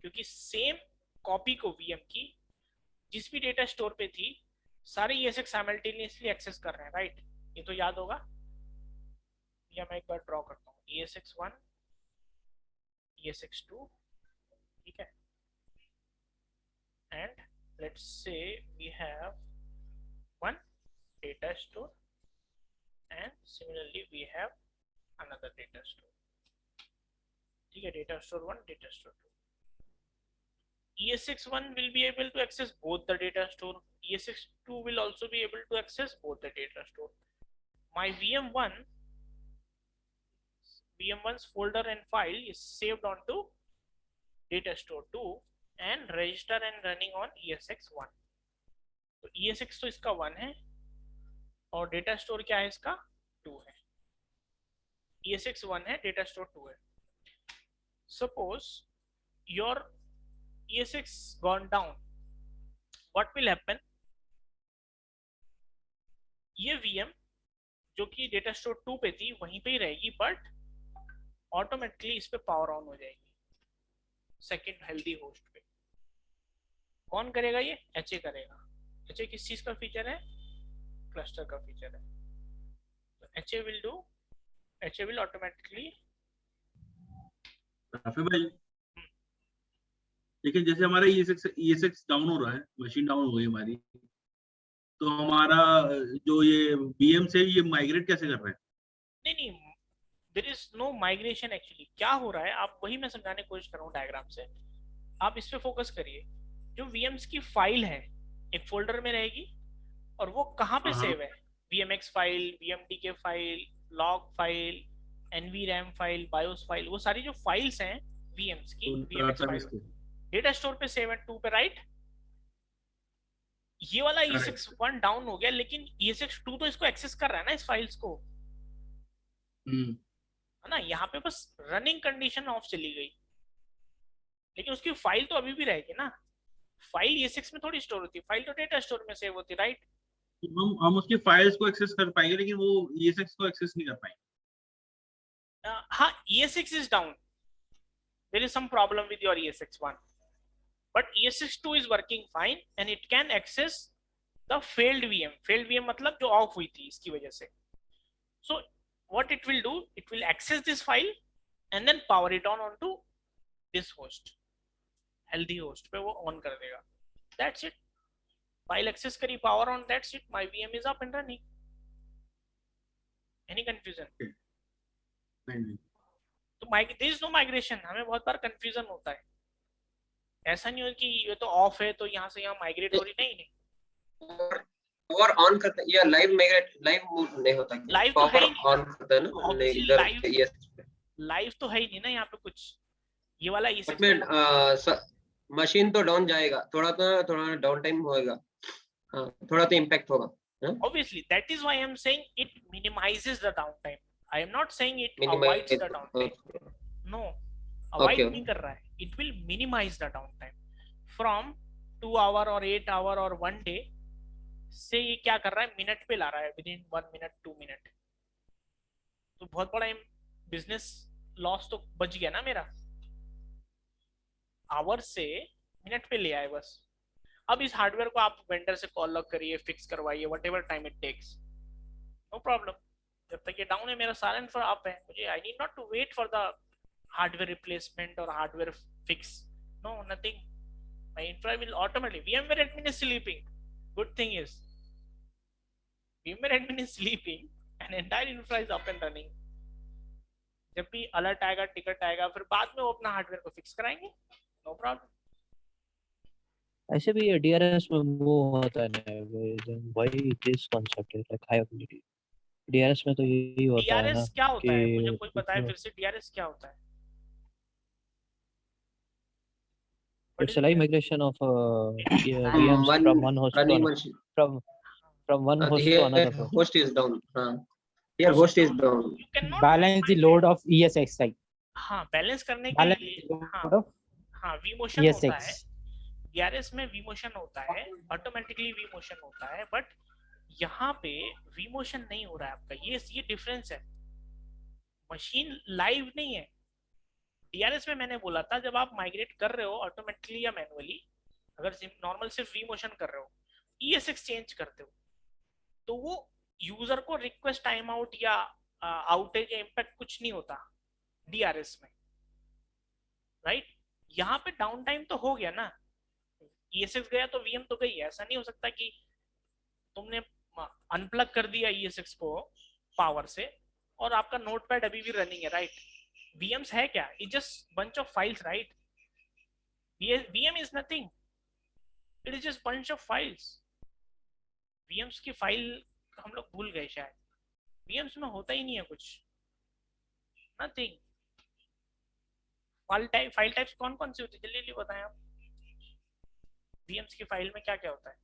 क्योंकि सेम कॉपी को VM की जिस भी डेटा स्टोर पे थी सारे ESX साइमल्टेनियसली एक्सेस कर रहे हैं, राइट? ये तो याद होगा, या मैं एक बार ड्रॉ करता हूँ, ESX1 ESX2, ठीक है, and let's say we have one data store and similarly we have another data store, ठीक है, data store 1 data store 2। ESX1 will be able to access both the data store, ESX2 will also be able to access both the data store। My VM1's folder and file is saved onto data store 2 and register and running on ESX1। तो ESX तो इसका 1 है और data store क्या है इसका 2 है। ESX 1 है, डेटा स्टोर 2 है। Suppose your ESX gone down, what will happen? ये VM जो कि डेटा स्टोर 2 पे थी वहीं पे ही रहेगी, बट ऑटोमेटिकली इस पे पावर ऑन हो जाएगी सेकंड हेल्दी होस्ट पे। कौन करेगा ये? HA करेगा। HA किस चीज का फीचर है? क्लस्टर का फीचर है। तो HA will automatically। राफे भाई, लेकिन जैसे हमारा ESX डाउन हो रहा है, मशीन डाउन हो गई हमारी, तो हमारा जो ये VM से ये माइग्रेट कैसे कर रहे हैं? नहीं, there is no migration actually. क्या हो रहा है, आप वही मैं समझाने की कोशिश कर रहा हूँ डायग्राम से, आप इस पे फोकस करिए। जो VMs की फाइल है एक फोल्डर में रहेगी और वो कहाँ पे सेव है? VMX file, VMDK file, log file, NVRAM file, BIOS file, वो सारी जो फाइल्स हैं VMs की, VMX फाइल डेटा स्टोर पे सेव है 2 पे, राइट? ये वाला ESX1 डाउन हो गया, लेकिन ESX2 तो इसको एक्सेस कर रहा है ना, इस फाइल्स को, है ना? यहाँ पे बस रनिंग कंडीशन ऑफ चली गई, लेकिन उसकी फाइल तो अभी भी रहेगी ना। फाइल ESX में थोड़ी स्टोर होती है, फाइल तो डेटा स्टोर में सेव होती है, राइट? हम उसकी फाइल्स को एक्सेस कर पाएंगे, लेकिन वो ESX को एक्सेस नहीं कर पाएंगे। हाँ, ESX is down, there is some problem with your ESX1, but ESX2 is working fine and it can access the failed VM मतलब जो ऑफ हुई थी इसकी वजह से। So what it will do, it will access this file and then power it on onto this host, healthy host पे वो on कर देगा। That's it, फाइल एक्सेस करी, power on, that's it, my VM is up and running। Any confusion? नहीं। तो there is no migration। हमें बहुत बार confusion होता है, ऐसा नहीं हो कि ये तो ऑफ है तो यहाँ से यहाँ माइग्रेट हो रही, नहीं। और ऑन करते या लाइव नहीं होता, लाइव तो है ही नहीं, ऑन करता है ना, लाइव तो है ही नहीं ना यहाँ पे कुछ। ये वाला ESX मशीन तो डाउन जाएगा, थोड़ा डाउन टाइम होएगा, थोड़ा तो इम्पैक्ट होगा। Obviously, that is why I am saying it minimizes the downtime. I am not saying it avoids the downtime. No, avoid नहीं कर रहा है, it will minimize the downtime from 2 hour और 8 hour और 1 day से ये क्या कर रहा है, मिनट पे ला रहा है, within 1 minute 2 minute। तो बहुत बड़ा बिजनेस लॉस तो बच गया ना मेरा, आवर से मिनट पे ले आए बस। अब इस हार्डवेयर को आप वेंडर से कॉल लॉग करिए, फिक्स करवाइए, whatever time it takes, no problem. जब तक ये डाउन है मेरा साइलेंट फॉर अप है, मुझे I need not to wait for the hardware replacement or hardware fix. No, nothing. My infra will automatically. VMware admin is sleeping. Good thing is, VMware admin is sleeping and entire infra is up and running. जब भी alert आएगा, ticket आएगा, फिर बाद में वो अपना hardware को फिक्स कराएंगे. No problem. ऐसे भी डीआरएस में वो होता है ना, वही दिस कॉन्सेप्ट है लाइक हाई अवेलेबिलिटी. डीआरएस में तो यही होता है ना डीआरएस क्या होता है? मुझे कि कोई बताए फिर से, डीआरएस क्या होता है? it's a live migration of Yeah. VMs one from one host to running another, machine. from one host to Here another host. host is down. Here host is down. You cannot balance the load of ESXi. हाँ, balance करने के Balance लिए. the load हाँ, of हाँ, vMotion होता है. ESX. DRS में vMotion होता है, ऑटोमेटिकली vMotion होता है, बट यहाँ पे vMotion नहीं हो रहा है आपका. ये डिफरेंस है. मशीन लाइव नहीं है. डीआरएस में मैंने बोला था, जब आप माइग्रेट कर रहे हो ऑटोमेटिकली या मैनुअली, अगर नॉर्मल सिर्फ vMotion कर रहे हो, ESX चेंज करते हो, तो वो यूजर को रिक्वेस्ट टाइम आउट या आउटेज या इम्पैक्ट कुछ नहीं होता डीआरएस में, राइट? यहाँ पे डाउन टाइम तो हो गया ना. ESX गया तो VM तो गई है. ऐसा नहीं हो सकता कि तुमने अनप्लग कर दिया ESX को पावर से और आपका नोटपैड अभी भी रनिंग है, राइट? VMs है क्या? It's just bunch of files, right? VM is nothing. It is just bunch of files. VMs की फाइल हम लोग भूल गए शायद. VMs में होता ही नहीं है कुछ. Nothing. फाइल टाइप्स कौन कौन सी होती है? जल्दी बताएं आप. VMs की फाइल में क्या क्या होता है?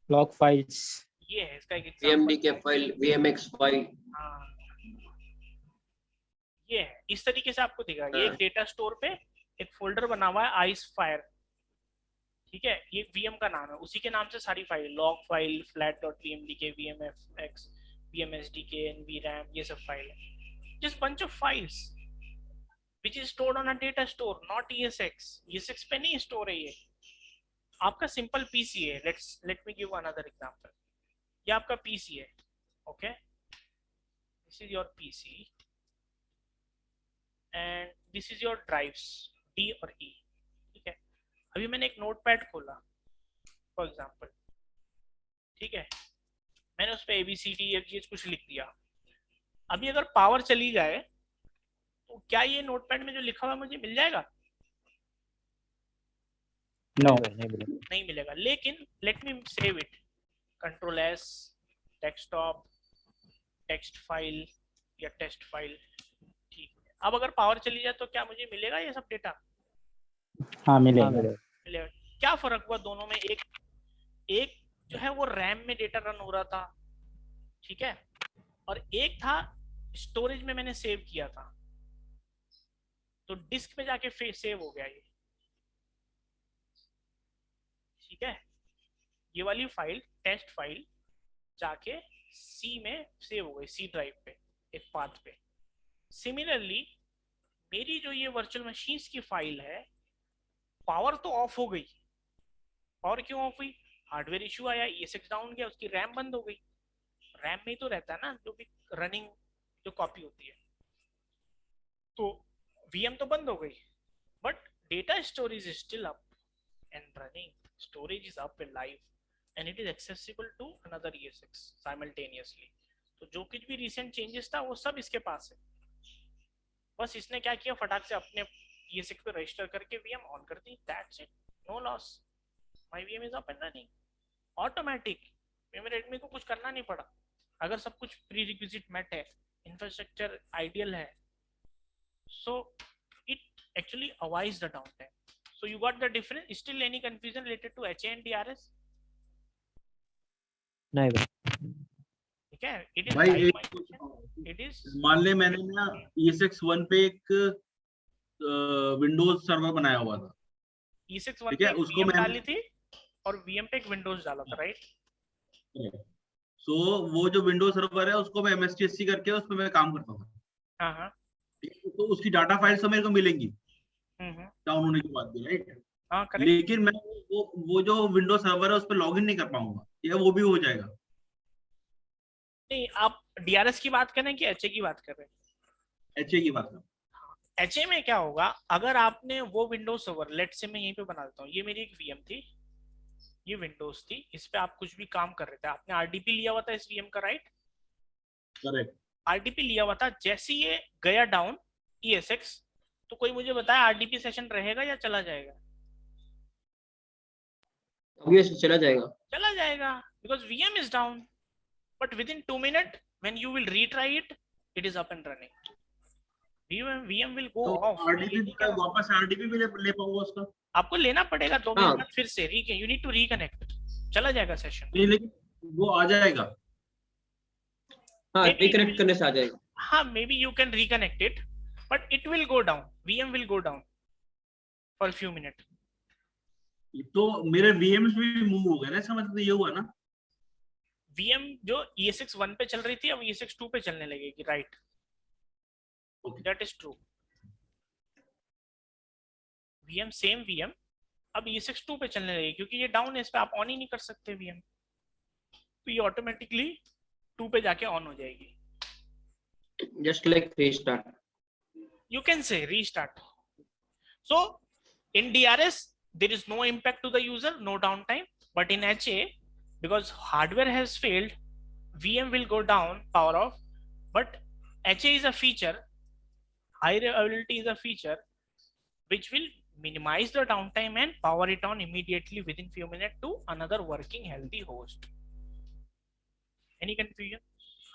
log files. ये है इसका एक example. VMDK file, VMX file. हाँ, ये है. इस तरीके से आपको दिखेगा. ये एक डेटा स्टोर पे एक फोल्डर बना हुआ है आइस फायर, ठीक है? ये VM का नाम है. उसी के नाम से सारी file, log file, flat.vmdk, vmfx, vmsdk, nvram, ये सब फाइल है. Just bunch of files which is stored on a data store, not ESX. ESX पे नहीं स्टोर है ये. आपका सिंपल PC है. let me give another example. ये आपका PC है, okay? This is your PC and this is your drives D और E, ठीक है? अभी मैंने एक नोटपैड खोला फॉर एग्जांपल, ठीक है? मैंने उस पे ABCD कुछ लिख दिया. अभी अगर पावर चली जाए तो क्या ये नोटपैड में जो लिखा हुआ मुझे मिल जाएगा? No. नहीं मिलेगा. लेकिन let me save it. Ctrl+S, desktop, text file या टेस्ट फाइल, ठीक है? अब अगर पावर चली जाए तो क्या मुझे मिलेगा ये सब डेटा? हाँ मिलेगा. मिलेगा. क्या फर्क हुआ दोनों में? एक जो है वो रैम में डेटा रन हो रहा था, ठीक है? और एक था स्टोरेज में मैंने सेव किया था, तो डिस्क में जाके सेव हो गया ये, ठीक है? ये वाली फाइल, टेस्ट फाइल, जाके C में सेव हो गई, C ड्राइव पे एक पाथ पे. सिमिलरली मेरी जो ये वर्चुअल मशीन्स की फाइल है, पावर तो ऑफ हो गई. पावर क्यों ऑफ हुई? हार्डवेयर इशू आया, ESX डाउन गया, उसकी रैम बंद हो गई. रैम में ही तो रहता है ना जो भी रनिंग जो कॉपी होती है. तो VM तो बंद हो गई, but data storage is still up and running. Storage is up and live and it is accessible to another ESX simultaneously. तो जो कुछ भी रिसेंट चेंजेस था वो सब इसके पास है. बस इसने क्या किया, फटाक से अपने ESX पे रजिस्टर करके VM ऑन कर दी. That's it. No loss. My VM is up and running automatic. मेरे एडमिन को कुछ करना नहीं पड़ा. अगर सब कुछ प्री रिक्विजिट मेट है, इंफ्रास्ट्रक्चर आइडियल है, so it actually avoids the downtime. So you got the difference. Still any confusion related to HA and DRS? नहीं भाई. ठीक है? It is भाई live एक migration. It is मान ले मैंने ना ESX1 पे एक विंडोज सर्वर बनाया हुआ था. ESX 1 ठीक है, पे उसको VM मैंने- डाली थी और VM पे एक विंडोज डाला था, राइट? सो वो जो विंडोज सर्वर है उसको मैं MSTSC करके उस पे मैं काम करता हूँ. हाँ हाँ. तो उसकी डाटा फाइल्स तो मेरे को मिलेंगी हम्म. डाउन होने के बाद भी, राइट? हाँ करेक्ट. लेकिन मैं वो जो विंडोज सर्वर है उस पर लॉगिन नहीं कर पाऊंगा, या वो भी हो जाएगा? नहीं, आप DRS की बात कर रहे हैं कि HA की बात कर रहे हैं? HA की बात कर. HA में क्या होगा, अगर आपने वो विंडोज सर्वर, लेट से मैं यहीं पे बना देता हूँ, ये मेरी एक VM थी, ये विंडोज थी, इस पे आप कुछ भी काम कर रहे थे, आपने RDP लिया हुआ था इस VM का, राइट? करेक्ट। RDP लिया हुआ था, जैसे ये गया डाउन ESX, तो कोई मुझे बताया RDP सेशन रहेगा या चला जाएगा? ऑब्वियसली चला जाएगा। चला जाएगा, because VM is down, but within 2 minutes when you will retry it, it is up and running. VM will go तो off. ये आरडीपी नहीं कह रहा हूँ। वापस आरडीपी भी ले पाऊंगा उसका? आपको लेना पड़ेगा 2 हाँ। मिनट बाद फिर से यू नीड टू रिकनेक्ट, चला जाएगा सेशन। नहीं, लेकिन वो आ जाएगा। हाँ, Maybe- रिकनेक्ट करने से आ जाएगा। हाँ, maybe you can reconnect it, but it will go down. VM will go down for a few minutes. तो मेरे VMs भी मूव हो गए ना, इसका मतलब ये हुआ ना? VM जो ESX 1 पे चल रही थी अब ESX 2 पे चलने लगेगी, right? Okay. That is true. VM same VM अब ESX 2 पे चलने लगेगी, क्योंकि ये डाउन है, इस पे आप ऑन ही नहीं कर सकते VM, तो ये ऑटोमेटिकली 2 पे जाके ऑन हो जाएगी। Just like restart. You can say restart. So in DRS there is no impact to the user, no downtime, but in HA, because hardware has failed, VM will go down, power off, but HA is a feature, high availability is a feature which will minimize the downtime and power it on immediately within few minutes to another working healthy host. Any confusion?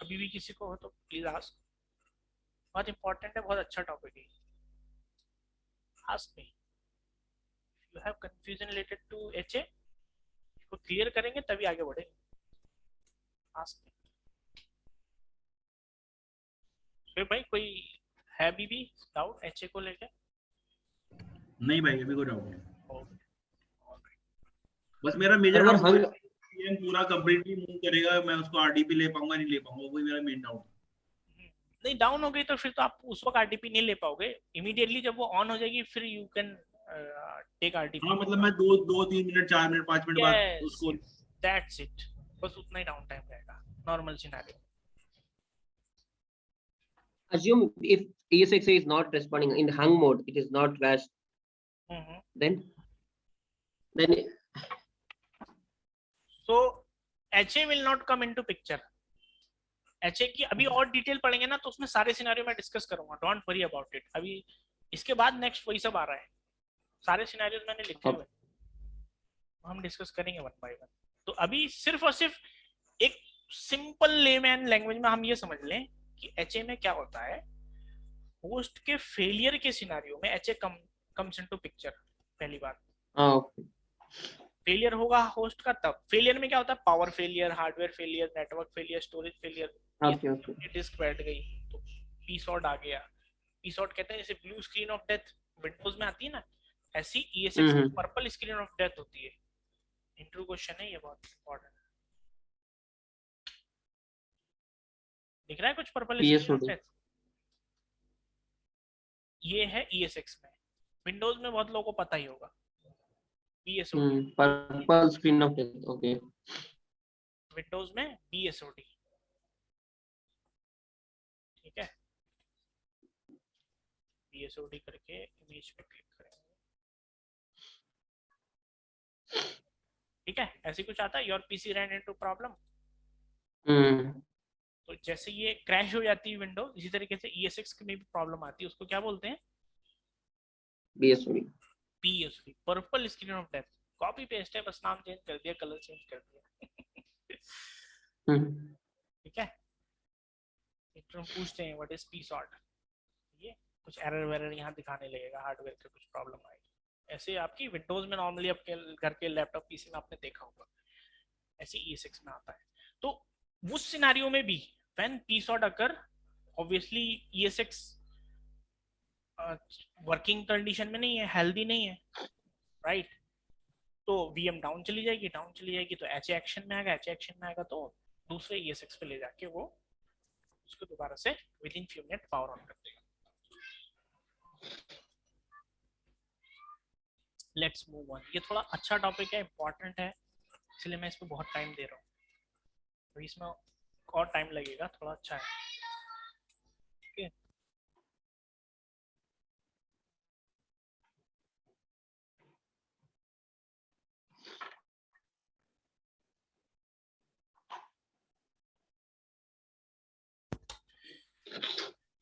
अभी भी किसी को हो तो please ask, बहुत important है, बहुत अच्छा टॉपिक है। Ask me. If you have confusion related to HA, इसको क्लियर करेंगे तभी आगे बढ़ेंगे। Ask me. फिर भाई कोई है भी डाउट HA को लेके? नहीं भाई, अभी कोई डाउट नहीं। Okay. बस मेरा मेजर सर्वर डाउट हंग है पूरा कंप्लीटली मूव करेगा, मैं उसको आरडीपी ले पाऊंगा नहीं ले पाऊंगा, वही मेरा मेन डाउट है। नहीं, डाउन हो गई तो फिर तो आप उस वक्त RDP नहीं ले पाओगे, इमीडिएटली जब वो ऑन हो जाएगी फिर यू कैन टेक RDP। हाँ, मतलब मैं 2-3 मिनट 4 मिनट 5 मिनट बाद उसको। दैट्स इट, बस उतना ही डाउन टाइम रहेगा normal scenario. assume if ESXi is not responding in the hung mode, it is not crashed, then So HA will not come into picture. HA की अभी और detail पढ़ेंगे ना तो उसमें सारे सिनेरियो मैं डिस्कस करूंगा, डोंट वरी अबाउट इट। अभी इसके बाद नेक्स्ट वही सब आ रहा है, सारे सिनेरियोज मैंने लिखे हुए, हम डिस्कस करेंगे वन बाय वन। तो अभी सिर्फ और सिर्फ एक सिंपल लेमैन लैंग्वेज में हम ये समझ लें कि HA में क्या होता है। होस्ट के फेलियर के सिनेरियो में HA कम्स इनटू पिक्चर। पहली बात, फेलियर होगा होस्ट का, तब फेलियर में क्या होता है, power failure, hardware failure, network failure, storage failure, disk बैठ गई तो पीसॉट आ गया। पीसॉट कहते हैं जैसे blue screen of death Windows में आती है ना, ऐसी ESX में पर्पल स्क्रीन ऑफ डेथ होती है। इंटरव्यू क्वेश्चन है ये, बहुत इंपॉर्टेंट। दिख रहा है कुछ पर्पल स्क्रीन ऑफ डेथ? ये है ESX में, विंडोज में बहुत लोगों को पता ही होगा। Purple screen of death, okay. Windows में BSOD, ठीक है। BSOD करके इमेज पे क्लिक करेंगे, ठीक है। ऐसे कुछ आता है, your PC ran into problem. तो जैसे ये क्रैश हो जाती है विंडोज, इसी तरीके से ESX में भी प्रॉब्लम आती है, उसको क्या बोलते हैं? BSOD, purple screen of death. Copy paste है, बस नाम चेंज कर दिया, कलर चेंज कर दिया। ठीक है। इंटरव्यू पूछते हैं व्हाट इज पीसॉट, ये कुछ एरर वेरर यहाँ दिखाने लगेगा, हार्डवेयर के कुछ प्रॉब्लम आएगी। ऐसे आपकी विंडोज में नॉर्मली आपके घर के लैपटॉप PC में आपने देखा होगा, ऐसे ESX में आता है। तो उस सिनेरियो में भी when PSOD occur, obviously ESX working condition में नहीं है, हेल्दी नहीं है, राइट? तो VM डाउन चली जाएगी, तो HA एक्शन में आएगा, तो दूसरे ESX पे ले जाके वो उसको दोबारा से with in few minute power on कर देगा। Let's move on. ये थोड़ा अच्छा टॉपिक है, इंपॉर्टेंट है, इसलिए मैं इस पे बहुत टाइम दे रहा हूँ। तो इसमें और टाइम लगेगा, थोड़ा अच्छा है, ठीक है।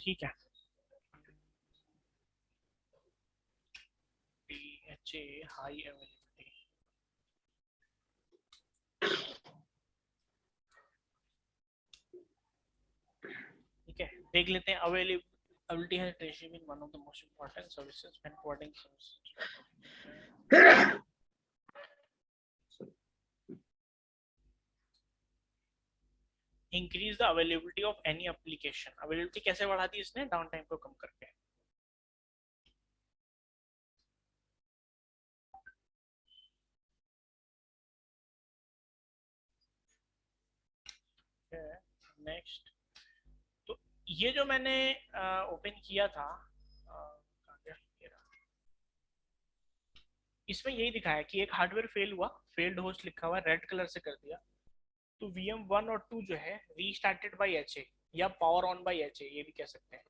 ठीक है। DHA हाई अवेलेबिलिटी, ठीक है, देख लेते हैं। अवेलेबिलिटी है ratio in one of the most important services when providing services. Increase the availability of any application. Availability कैसे बढ़ा दी इसने? डाउन टाइम को कम करके। नेक्स्ट, तो ये जो मैंने ओपन किया था, इसमें यही दिखाया कि एक हार्डवेयर फेल हुआ, फेल्ड होस्ट लिखा हुआ रेड कलर से कर दिया, तो VM1 और 2 जो है रीस्टार्टेड बाय HA या पावर ऑन बाय HA, ये भी कह सकते हैं।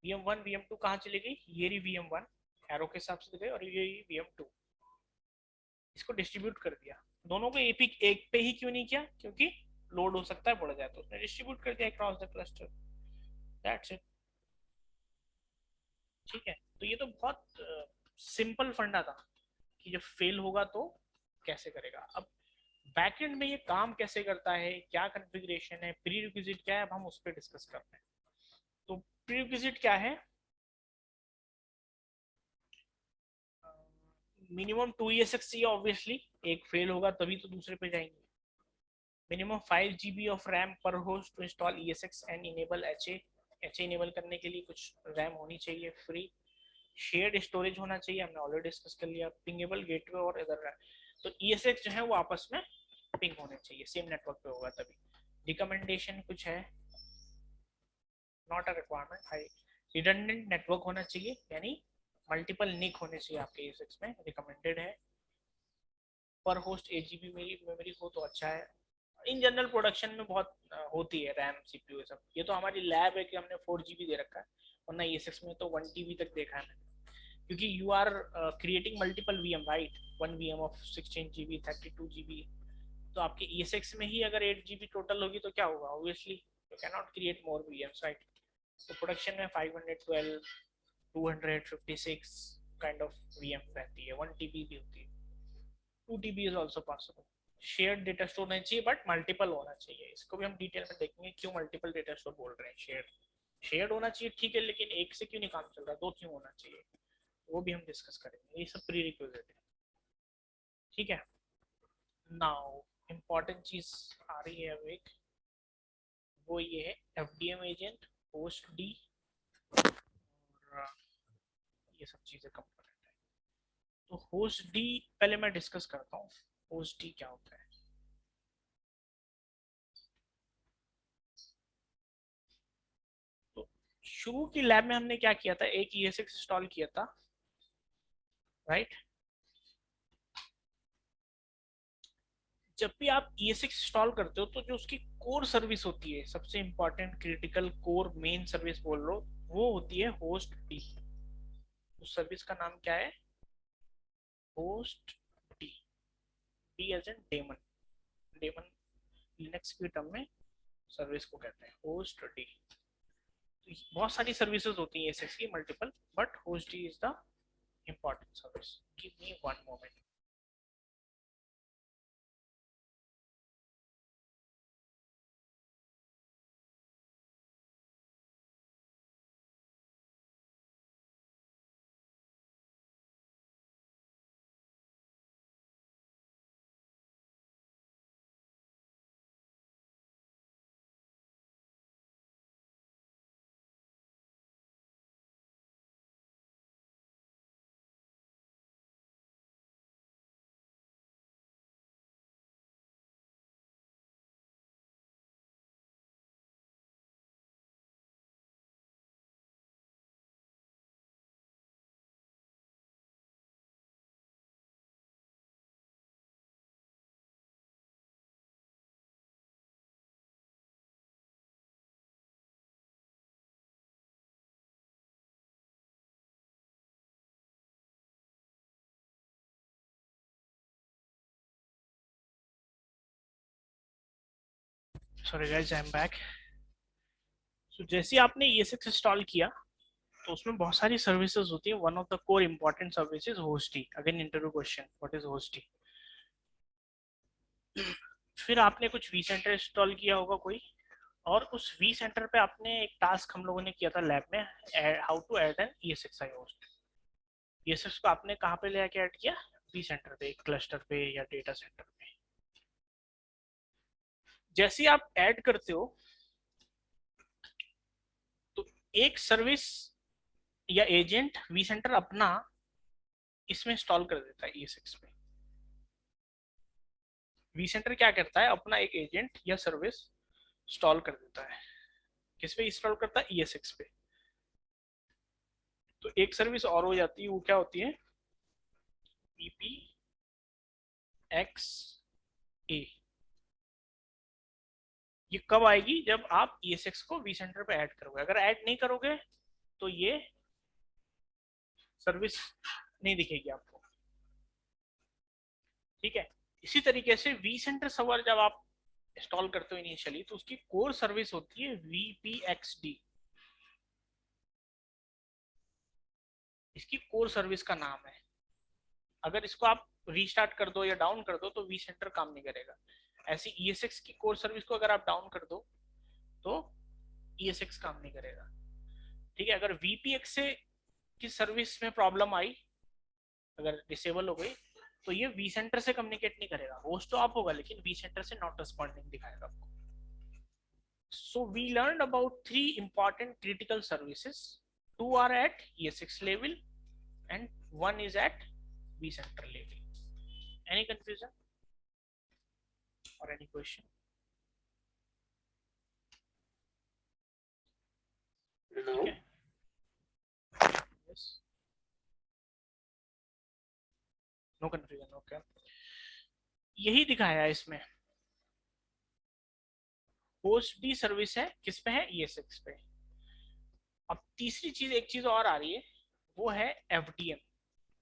VM1 VM2 कहाँ चली गई? ये रही VM1 एरो के हिसाब से गई, और ये रही VM2। इसको डिस्ट्रीब्यूट कर दिया। दोनों को एक पे ही क्यों नहीं किया? क्योंकि लोड हो सकता है बढ़ जाए, तो उसने डिस्ट्रीब्यूट कर दिया across the cluster. That's it. ठीक है, तो ये तो बहुत सिंपल फंडा था कि जब फेल होगा तो कैसे करेगा। अब बैकएंड में ये काम कैसे करता है, क्या कॉन्फ़िगरेशन है, प्री रिक्विजिट क्या है, अब हम उस पर डिस्कस करते हैं। तो प्री रिक्विजिट क्या है? मिनिमम 2 ESX चाहिए ऑब्वियसली, एक फेल होगा तभी तो दूसरे पे जाएंगे। मिनिमम 5 GB ऑफ रैम पर host to install ESX and enable HA। HA enable करने के लिए कुछ रैम होनी चाहिए फ्री। शेयर्ड स्टोरेज होना चाहिए, हमने ऑलरेडी डिस्कस कर लिया। पिंगेबल गेटवे और अदर रैम। तो ESX जो है वो आपस में पिंग होने चाहिए, सेम नेटवर्क पे होगा तभी। रिकमेंडेशन कुछ है? Not a requirement. High redundant network होना चाहिए, यानी मल्टीपल निक होने चाहिए आपके ESX में, रिकमेंडेड है। पर होस्ट 8 GB मेमोरी हो तो अच्छा है। इन जनरल प्रोडक्शन में बहुत होती है रैम CPU सब। ये तो हमारी लैब है कि हमने 4 GB दे रखा है, वरना ESX में तो 1 TB तक देखा है मैंने, क्योंकि you are creating multiple VM, राइट? 1 VM ऑफ 16 GB 32 GB। तो आपके ESX में ही अगर 8 GB टोटल होगी तो क्या होगा? Obviously you can not create more VMs, right? तो प्रोडक्शन में 512 256 काइंड ऑफ VM रहती है, 1 TB भी होती है, 2 TB is also possible. Shared data store नहीं चाहिए, बट मल्टीपल होना चाहिए। इसको भी हम डिटेल में देखेंगे क्यों मल्टीपल डेटा स्टोर बोल रहे हैं। शेयर्ड होना चाहिए, ठीक है, लेकिन एक से क्यों नहीं काम चल रहा, दो क्यों होना चाहिए, वो भी हम डिस्कस करेंगे। ये सब प्री रिक्विजिट है, ठीक है। नाउ इम्पॉर्टेंट चीज आ रही है अब एक, वो ये है FDM एजेंट, होस्ट डी, और ये सब चीजें कंपोनेंट है। तो होस्ट डी पहले मैं डिस्कस करता हूँ, होस्ट डी क्या होता है। तो शुरू की लैब में हमने क्या किया था, एक ESX इंस्टॉल किया था, राइट? जब भी आप ESX इंस्टॉल करते हो तो जो उसकी कोर सर्विस होती है, सबसे important critical core main service बोल लो, वो होती है होस्ट डी। उस सर्विस का नाम क्या है? Host D. D as in daemon. Daemon Linux की टर्म में सर्विस को कहते हैं होस्ट डी। तो बहुत सारी सर्विसेज होती हैं ESX की, multiple, but host D is the important service. Give me one moment. Sorry guys, I'm back. So, जैसे ही आपने ESX इंस्टॉल किया तो उसमें बहुत सारी सर्विसेज होती है. One of the core important services hostd. Again interview question, what is hostd. फिर आपने कुछ vCenter इंस्टॉल किया होगा कोई, और उस vCenter पे आपने एक टास्क हम लोगों ने किया था लैब में, how to add an ESXi host. ESX को आपने कहाँ पे ले आके ऐड किया? vCenter पे, क्लस्टर पे या डेटा सेंटर पे. जैसे ही आप ऐड करते हो तो एक सर्विस या एजेंट vCenter अपना इसमें इंस्टॉल कर देता है ESX पे. vCenter क्या करता है, अपना एक एजेंट या सर्विस इंस्टॉल कर देता है. किस पे इंस्टॉल करता है? ESX पे. तो एक सर्विस और हो जाती है, वो क्या होती है? VPXA. ये कब आएगी? जब आप ESX को vCenter पे ऐड करोगे. अगर ऐड नहीं करोगे तो ये सर्विस नहीं दिखेगी आपको. ठीक है. इसी तरीके से vCenter सर्वर जब आप इंस्टॉल करते हो इनिशियली, तो उसकी कोर सर्विस होती है VPXD. इसकी कोर सर्विस का नाम है. अगर इसको आप रीस्टार्ट कर दो या डाउन कर दो तो vCenter काम नहीं करेगा. ऐसी ESX की कोर सर्विस को अगर आप डाउन कर दो तो ESX काम नहीं करेगा. ठीक है. अगर VPXA की सर्विस में प्रॉब्लम आई, अगर डिसेबल हो गई, तो ये vCenter से कम्युनिकेट नहीं करेगा. होस्ट तो आप होगा लेकिन vCenter से नॉट रिस्पॉन्डिंग दिखाएगा आपको. So we learned about 3 important critical services. 2 are at ESX level and 1 is at vCenter level. Any confusion or any question? No. Okay. Yes. No confusion. Okay. यही दिखाया है इसमें. होस्ट डी सर्विस है किस पे है? ESX पे. अब तीसरी चीज, एक चीज और आ रही है, वो है FDM.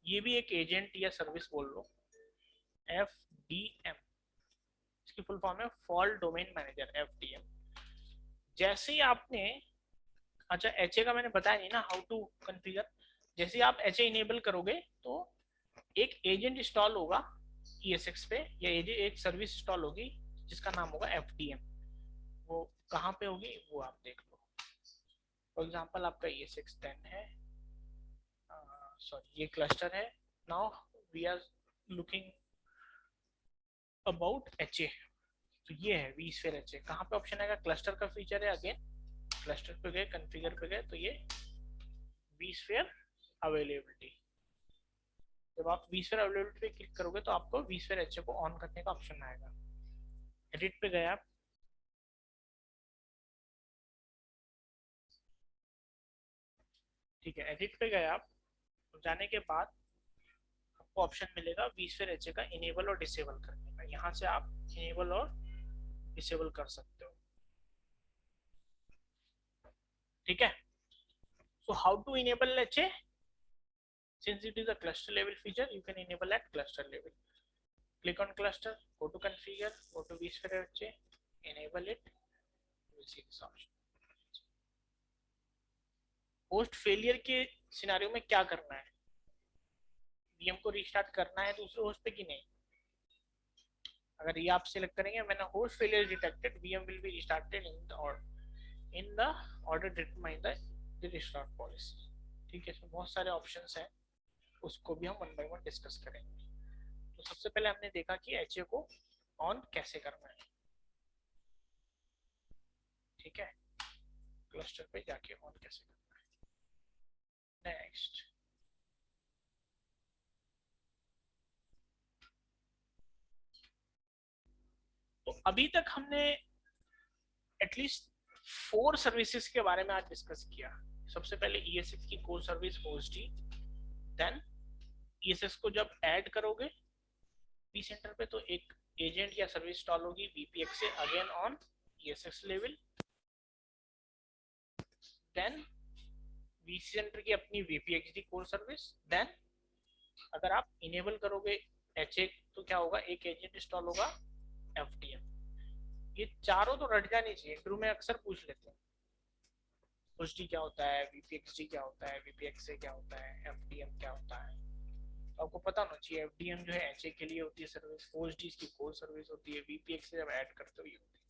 ये भी एक एजेंट या सर्विस बोल लो. FDM इसकी फुल फॉर्म है फॉल्ट डोमेन मैनेजर. FDM. जैसे ही आपने, अच्छा HA का मैंने बताया नहीं ना, हाउ टू कॉन्फ़िगर. जैसे ही आप HA इनेबल करोगे तो एक एजेंट इंस्टॉल होगा ESX पे, या एक सर्विस इंस्टॉल होगी जिसका नाम होगा FDM. वो कहाँ पे होगी वो आप देख लो. फॉर एग्जांपल आपका ESX 10 है, सॉरी ये क्लस्टर है. Now we are looking about HA. तो ये है vSphere HA. कहाँ पे ऑप्शन आएगा? क्लस्टर का फीचर है. अगेन क्लस्टर पे गए, कॉन्फ़िगर पे गए, तो ये vSphere अवेलेबिलिटी. जब आप vSphere अवेलेबिलिटी पे क्लिक करोगे तो आपको vSphere HA को ऑन करने का ऑप्शन आएगा. एडिट पे गए आप, ठीक है. एडिट पे गए आप, तो जाने के बाद आपको ऑप्शन मिलेगा vSphere HA का इनेबल और डिसेबल करने का. यहाँ से आप इनेबल और डिसेबल कर सकते हो. ठीक है. So how to enable HA? Since it is a cluster level feature, you can enable at cluster level. Click on cluster, go to configure, go to vSphere HA, enable it. You will see this option. Host failure के scenario में क्या करना है? VM को restart करना है दूसरे host पे कि नहीं? अगर ये आप सिलेक्ट करेंगे, मैंने host failure detected, VM will be restarted in the order determined the restart policy. ठीक है. इसमें बहुत सारे ऑप्शंस हैं, उसको भी हम वन बाय वन डिस्कस करेंगे. तो सबसे पहले हमने देखा कि HA को ऑन कैसे करना है. ठीक है. क्लस्टर पे जाके ऑन कैसे करना है. नेक्स्ट, तो अभी तक हमने एटलीस्ट 4 सर्विसेज के बारे में आज डिस्कस किया. सबसे पहले ESX की कोर सर्विस होस्टी. देन ESX को जब ऐड करोगे vCenter पे तो एक एजेंट या सर्विस इंस्टॉल होगी VPXA, again on ESX level. Then vCenter की अपनी VPXD कोर सर्विस. देन अगर आप इनेबल करोगे HA तो क्या होगा? एक एजेंट इंस्टॉल होगा FDM. ये चारों तो रट जानी चाहिए, इंटरव्यू में अक्सर पूछ लेते हैं. होस्ट क्या होता है, वीपीएक्सडी क्या होता है, वीपीएक्सए क्या होता है, एफडीएम क्या होता है। तो आपको पता होना चाहिए एफडीएम जो है एचए के लिए होती है सर्विस, होस्ट इसकी कोर सर्विस होती है, वीपीएक्सए जब ऐड करते हो ये होती है।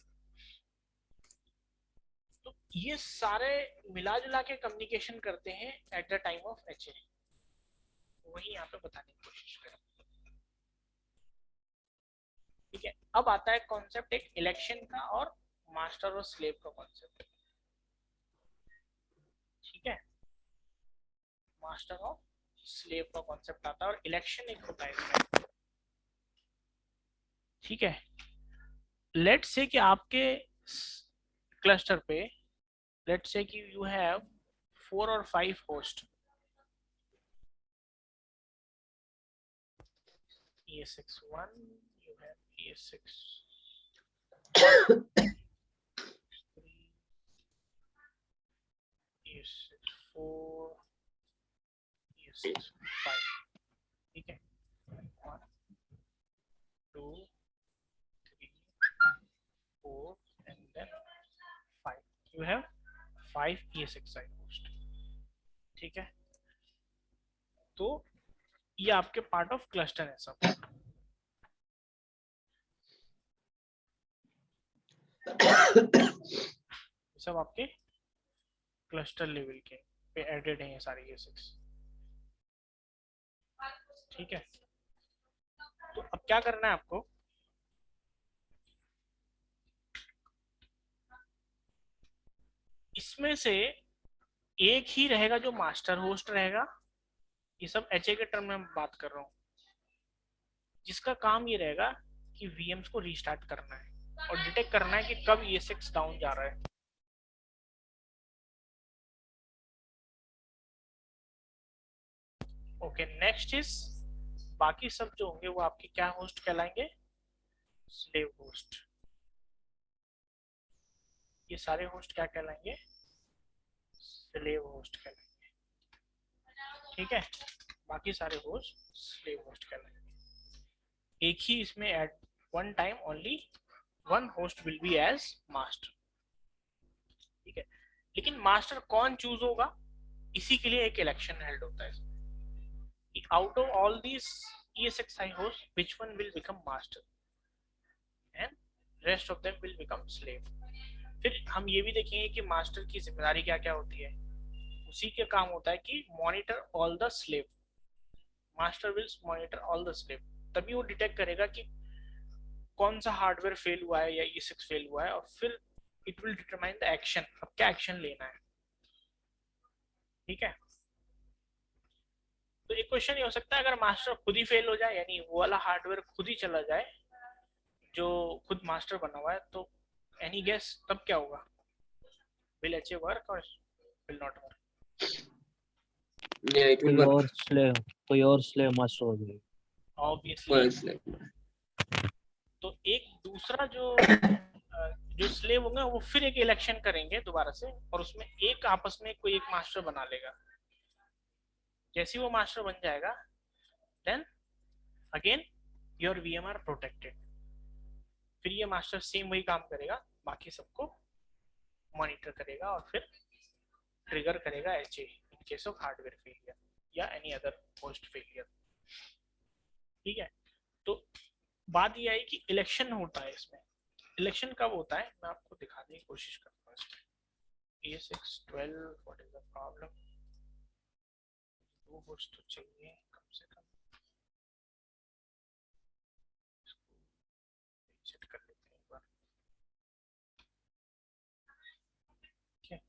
तो ये सारे मिला जुला के कम्युनिकेशन करते हैं at the time of HA, वही यहाँ पे बताने की कोशिश करें। ठीक है, अब आता है कॉन्सेप्ट एक इलेक्शन का और मास्टर और स्लेव का कॉन्सेप्ट। ठीक है, मास्टर और स्लेव का कॉन्सेप्ट आता है और इलेक्शन एक होता है इसमें। ठीक है, लेट्स से कि आपके क्लस्टर पे लेट्स से कि you have 4 or 5 host, ESX1, you have ESX 3, ESX4, ESX5। ठीक है, 1 2 3 4 and then 5, you have 5 ESXi host। ठीक है, तो ये आपके पार्ट ऑफ क्लस्टर है सब। सब आपके क्लस्टर लेवल के पे एडेड हैं ये सारे ESX। ठीक है, तो अब क्या करना है आपको, इसमें से एक ही रहेगा जो मास्टर होस्ट रहेगा, ये सब एचए के टर्म में बात कर रहा हूँ, जिसका काम ये रहेगा कि VMs को रीस्टार्ट करना है और डिटेक्ट करना है कि कब ESX डाउन जा रहा है। ओके, नेक्स्ट इज बाकी सब जो होंगे वो आपके क्या होस्ट कहलाएंगे, स्लेव होस्ट। ये सारे होस्ट क्या कहलाएंगे, स्लेव होस्ट कहलाएंगे। ठीक है, बाकी सारे होस्ट स्लेव होस्ट कहलाएंगे। एक ही इसमें at one time only one host will be as master. ठीक है, लेकिन मास्टर कौन चूज होगा, इसी के लिए एक इलेक्शन हेल्ड होता है। Out of all these ESXi hosts, which one will become master and rest of them will become slave। फिर हम ये भी देखेंगे कि मास्टर की जिम्मेदारी क्या क्या होती है। उसी के काम होता है कि monitor all the slave, master will monitor all the slave, तभी वो डिटेक्ट करेगा कि कौन सा हार्डवेयर फेल हुआ है या ESX फेल हुआ है, और फिर it will determine the action, अब क्या एक्शन लेना है। ठीक है, तो एक क्वेश्चन ये हो सकता है, अगर मास्टर खुद ही फेल हो जाए, यानी वो वाला हार्डवेयर खुद ही चला जाए जो खुद मास्टर बना हुआ है, तो एनी गेस तब क्या होगा, विल एचए वर्क और will not work. Yeah, it will work. कोई और स्लेव मास्टर हो जाएगा ऑब्वियसली। Well, it's like तो एक दूसरा जो स्लेव होंगे वो फिर एक इलेक्शन करेंगे दोबारा से, और उसमें एक आपस में कोई एक मास्टर बना लेगा। जैसे वो मास्टर बन जाएगा, then again your VM are protected. फिर ये मास्टर सेम वही काम करेगा, बाकी सबको मॉनिटर करेगा और फिर ट्रिगर करेगा HA in case of hardware failure या एनी अदर होस्ट फेलियर। ठीक है, तो बात ये आई कि इलेक्शन होता है इसमें। इलेक्शन कब होता है, मैं आपको दिखाने की कोशिश करता हूँ इसमें। ESX12, what is the problem, 2 host तो चाहिए कम से कम, सेट कर लेते हैं एक बार। ठीक है,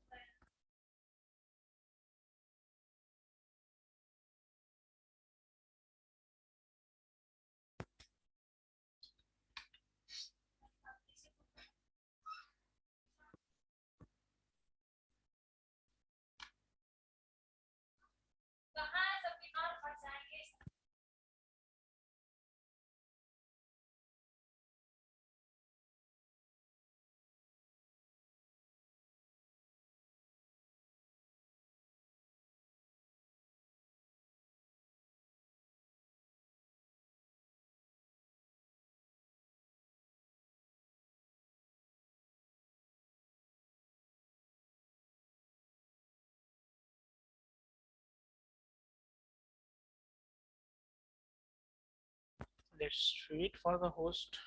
Let's wait for the host.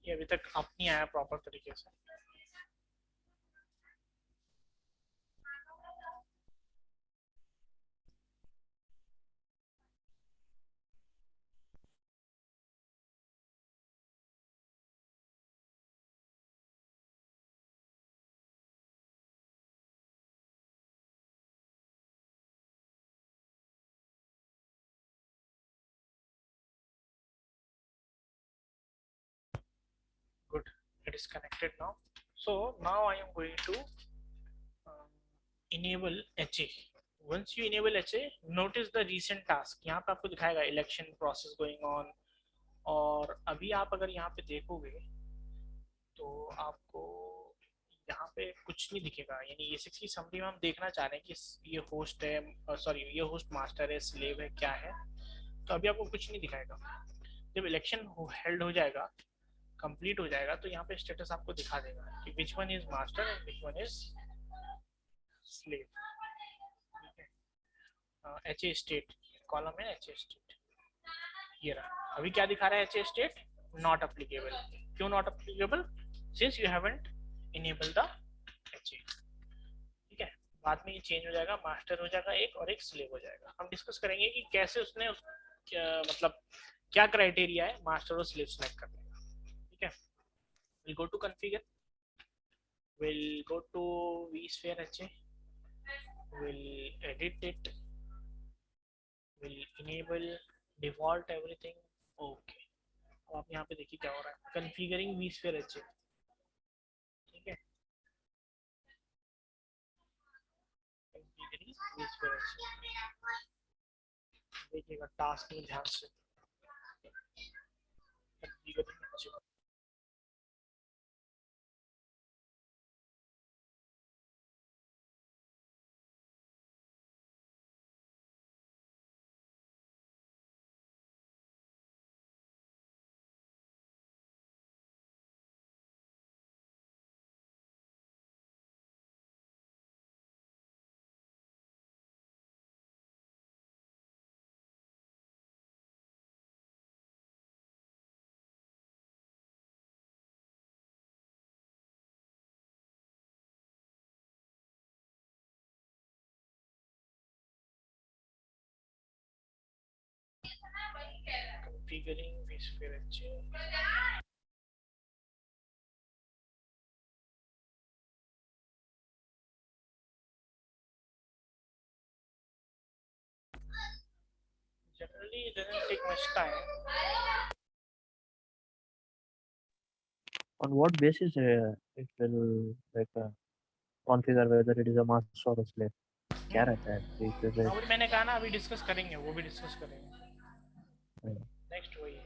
ये अभी तक आप नहीं आया प्रॉपर तरीके से. Good, it is connected now. So now I am going to enable HA. Once you enable HA, notice the recent task. यहाँ पे आपको दिखाएगा election process going on. और अभी आप अगर यहाँ पे देखोगे तो आपको यहाँ पे कुछ नहीं दिखेगा. यानी ये 60 समरी में हम देखना चाह रहे हैं कि ये होस्ट है, सॉरी ये होस्ट मास्टर है, स्लेव है, क्या है. तो अभी आपको कुछ नहीं दिखाएगा. जब इलेक्शन हेल्ड हो जाएगा, कंप्लीट हो जाएगा, तो यहाँ पे स्टेटस आपको दिखा देगा कि which one is master and which one is slave. H A state column है, एच ए स्टेट ये रहा. अभी क्या दिखा रहा है? H A state not applicable. क्यों not applicable? Since you haven't enable the H A. ठीक है, बाद में ये चेंज हो जाएगा, मास्टर हो जाएगा एक और एक स्लेव हो जाएगा. हम डिस्कस करेंगे कि कैसे उसने मतलब क्या क्राइटेरिया है मास्टर और स्लेव सेलेक्ट करने का. ठीक है, we'll go to configure, we'll go to vSphere HA, we'll edit it, we'll enable default everything. Okay, अब आप यहाँ पे देखिए क्या हो रहा है. configuring vSphere HA. ठीक है, configuring vSphere HA. देखिएगा टास्क में ध्यान से. configuring HA. configuring vSphere HA. Generally, it doesn't take much time. On what basis it will configure whether it is a master or a slave? क्या रहता है basis है? अभी मैंने कहा ना, अभी डिस्कस करेंगे, वो भी डिस्कस करेंगे. नेक्स्ट वही है.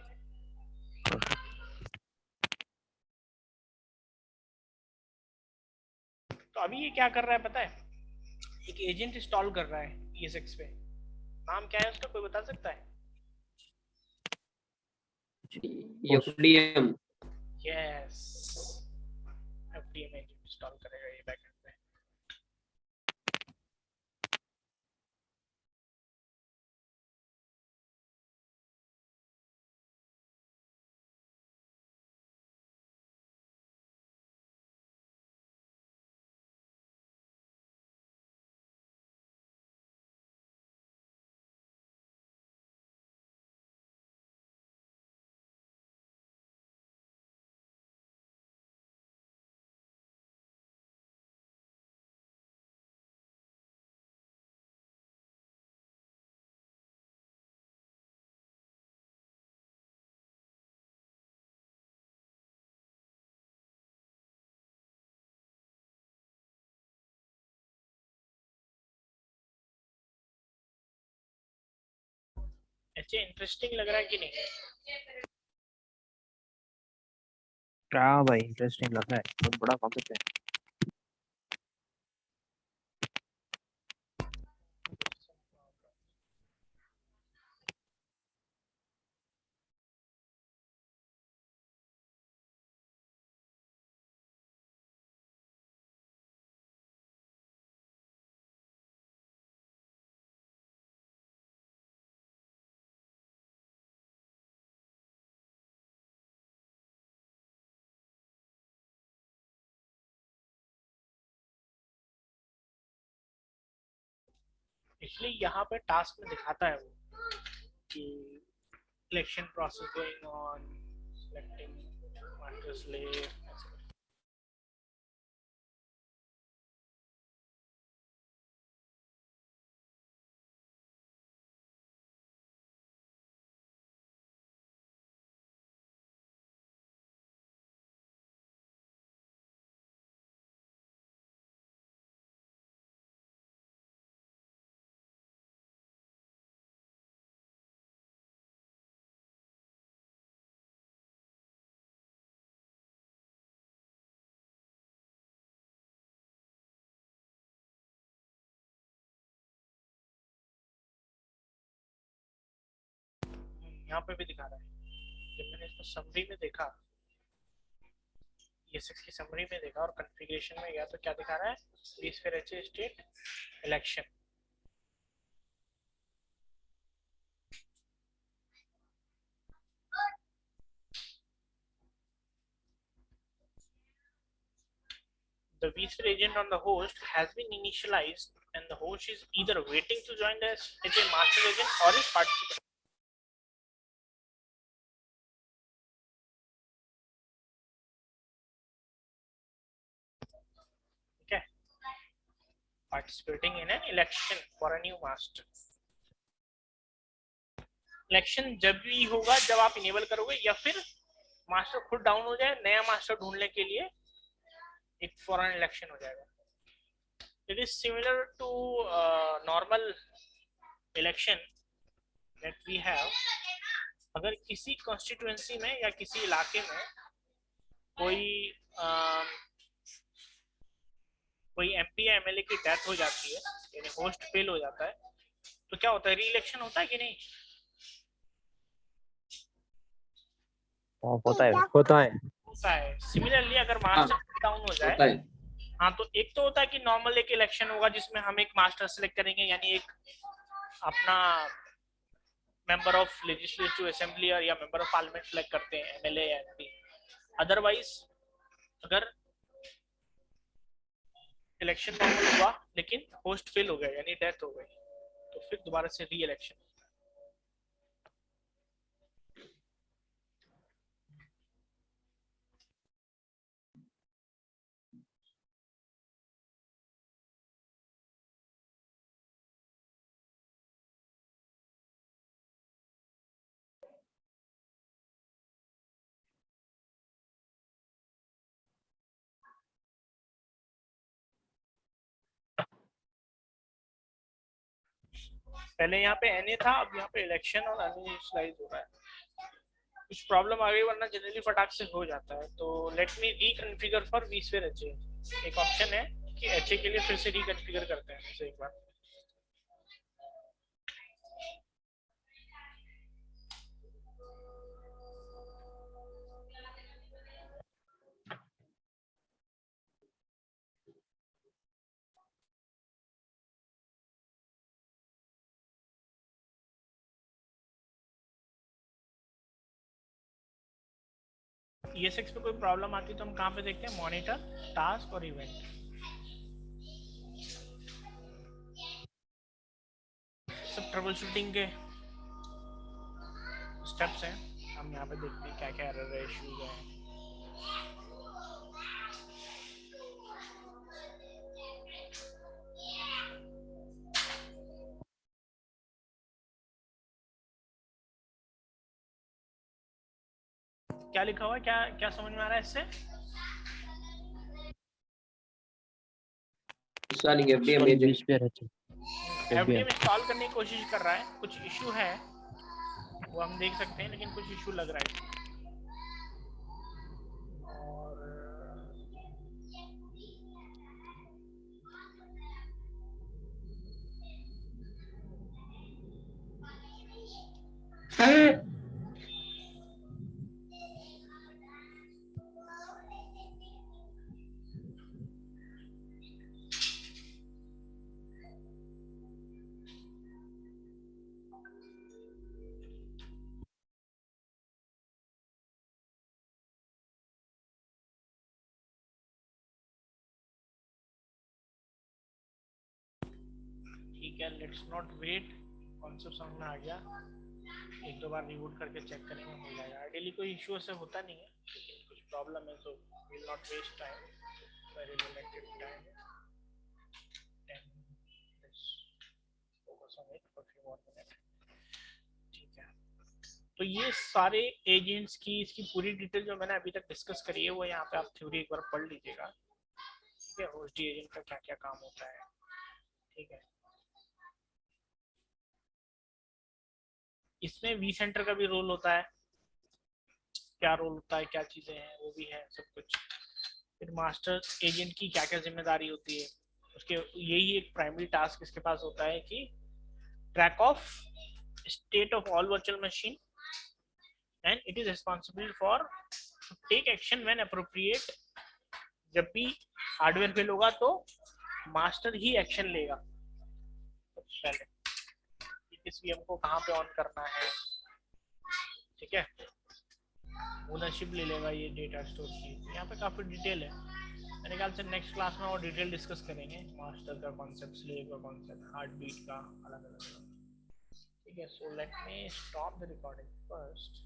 तो अभी ये क्या कर रहा है पता है? एक एजेंट इंस्टॉल कर रहा है ESX पे. नाम क्या है उसका, कोई बता सकता है? FDM. Yes, FDM agent install करेगा ये बैकएंड पे. ऐसे इंटरेस्टिंग लग रहा है कि नहीं? हाँ भाई इंटरेस्टिंग लग रहा है, बहुत बड़ा कॉन्सेप्ट है। इसलिए यहाँ पे टास्क में दिखाता है वो कि selection process going on, selecting master slave. यहाँ पे भी दिखा रहा है। जब मैंने इसको समरी में देखा, ये की समरी में देखा और कॉन्फ़िगरेशन में गया तो क्या दिखा रहा है? vSphere HA state election. The vSphere agent on the host has been initialized and the host is either waiting to join the HA master agent or is participating. Okay, participating in an election for a new master. Election जब भी होगा जब आप enable करोगे या फिर master खुद down हो जाए, नया मास्टर ढूंढने के लिए एक फॉरन इलेक्शन हो जाएगा। It is similar to normal election that we have. अगर किसी कॉन्स्टिट्यूएंसी में या किसी इलाके में कोई एमपी या एमएलए की डेथ हो जाती है, यानी होस्ट फेल हो जाता है, तो क्या होता है? री इलेक्शन होता है कि नहीं? होता है होता है। होता है। सिमिलरली अगर मास्टर डाउन हो होता जाए, है। हाँ, तो एक तो होता है कि नॉर्मल एक इलेक्शन होगा जिसमें हम एक मास्टर सिलेक्ट करेंगे, यानी एक अपना मेंबर ऑफ लेजिस्लेटिव असेंबली या मेंबर ऑफ पार्लियामेंट सिलेक्ट करते हैं, एमएलए या एमपी। अदरवाइज अगर इलेक्शन नॉर्मल हुआ लेकिन होस्ट फेल हो गया यानी डेथ हो गई, तो फिर दोबारा से री इलेक्शन। पहले यहाँ पे एनए था, अब यहाँ पे इलेक्शन और अनइनिशियलाइज हो रहा है। कुछ प्रॉब्लम आ गई, वरना जनरली फटाक से हो जाता है। तो let me reconfigure for vSphere HA। एक ऑप्शन है कि HA के लिए फिर से रीकॉन्फ़िगर करते हैं इसे एक बार। ESX पे कोई प्रॉब्लम आती है तो हम कहाँ पे देखते हैं? मॉनिटर, टास्क और इवेंट। सब ट्रबल शूटिंग के स्टेप्स हैं, हम यहाँ पे देखते हैं क्या क्या एरर है, इश्यूज हैं। क्या लिखा हुआ है, क्या क्या समझ में आ रहा है इससे? Installing FDM agent. vSphere HA। FDM install करने की कोशिश कर रहा है, कुछ इशू है वो हम देख सकते हैं, लेकिन कुछ इशू लग रहा है। और ठीक है, लेट्स नॉट वेट, कॉन्सेप्ट समझ में आ गया। एक दो बार रिबूट करके चेक करेंगे, हो जाएगा। आइडियली कोई इशू ऐसे होता नहीं है, लेकिन कुछ प्रॉब्लम है तो will not waste time, very limited time. Let's focus on it for few more minute. ठीक है, तो ये सारे एजेंट्स की इसकी पूरी डिटेल जो मैंने अभी तक डिस्कस करी है वो यहाँ पे आप थ्योरी एक बार पढ़ लीजिएगा। ठीक है, होस्टी एजेंट का क्या क्या काम होता है। ठीक है, इसमें वी सेंटर का भी रोल होता है, क्या रोल होता है, क्या चीजें हैं, वो भी है सब कुछ। फिर मास्टर एजेंट की क्या क्या जिम्मेदारी होती है, उसके यही एक प्राइमरी टास्क इसके पास होता है कि track of state of all virtual machine and it is responsible for take action when appropriate. जब भी हार्डवेयर फेल होगा तो मास्टर ही एक्शन लेगा सबसे पहले, किस वीएम को कहाँ पे ऑन करना है। ठीक है, ओनरशिप ले लेगा ये डेटा स्टोर की। यहाँ पे काफी डिटेल है, मेरे ख्याल से नेक्स्ट क्लास में और डिटेल डिस्कस करेंगे मास्टर का कॉन्सेप्ट, स्लेव का कॉन्सेप्ट, हार्ट बीट का अलग अलग। ठीक है, so let me stop the recording first.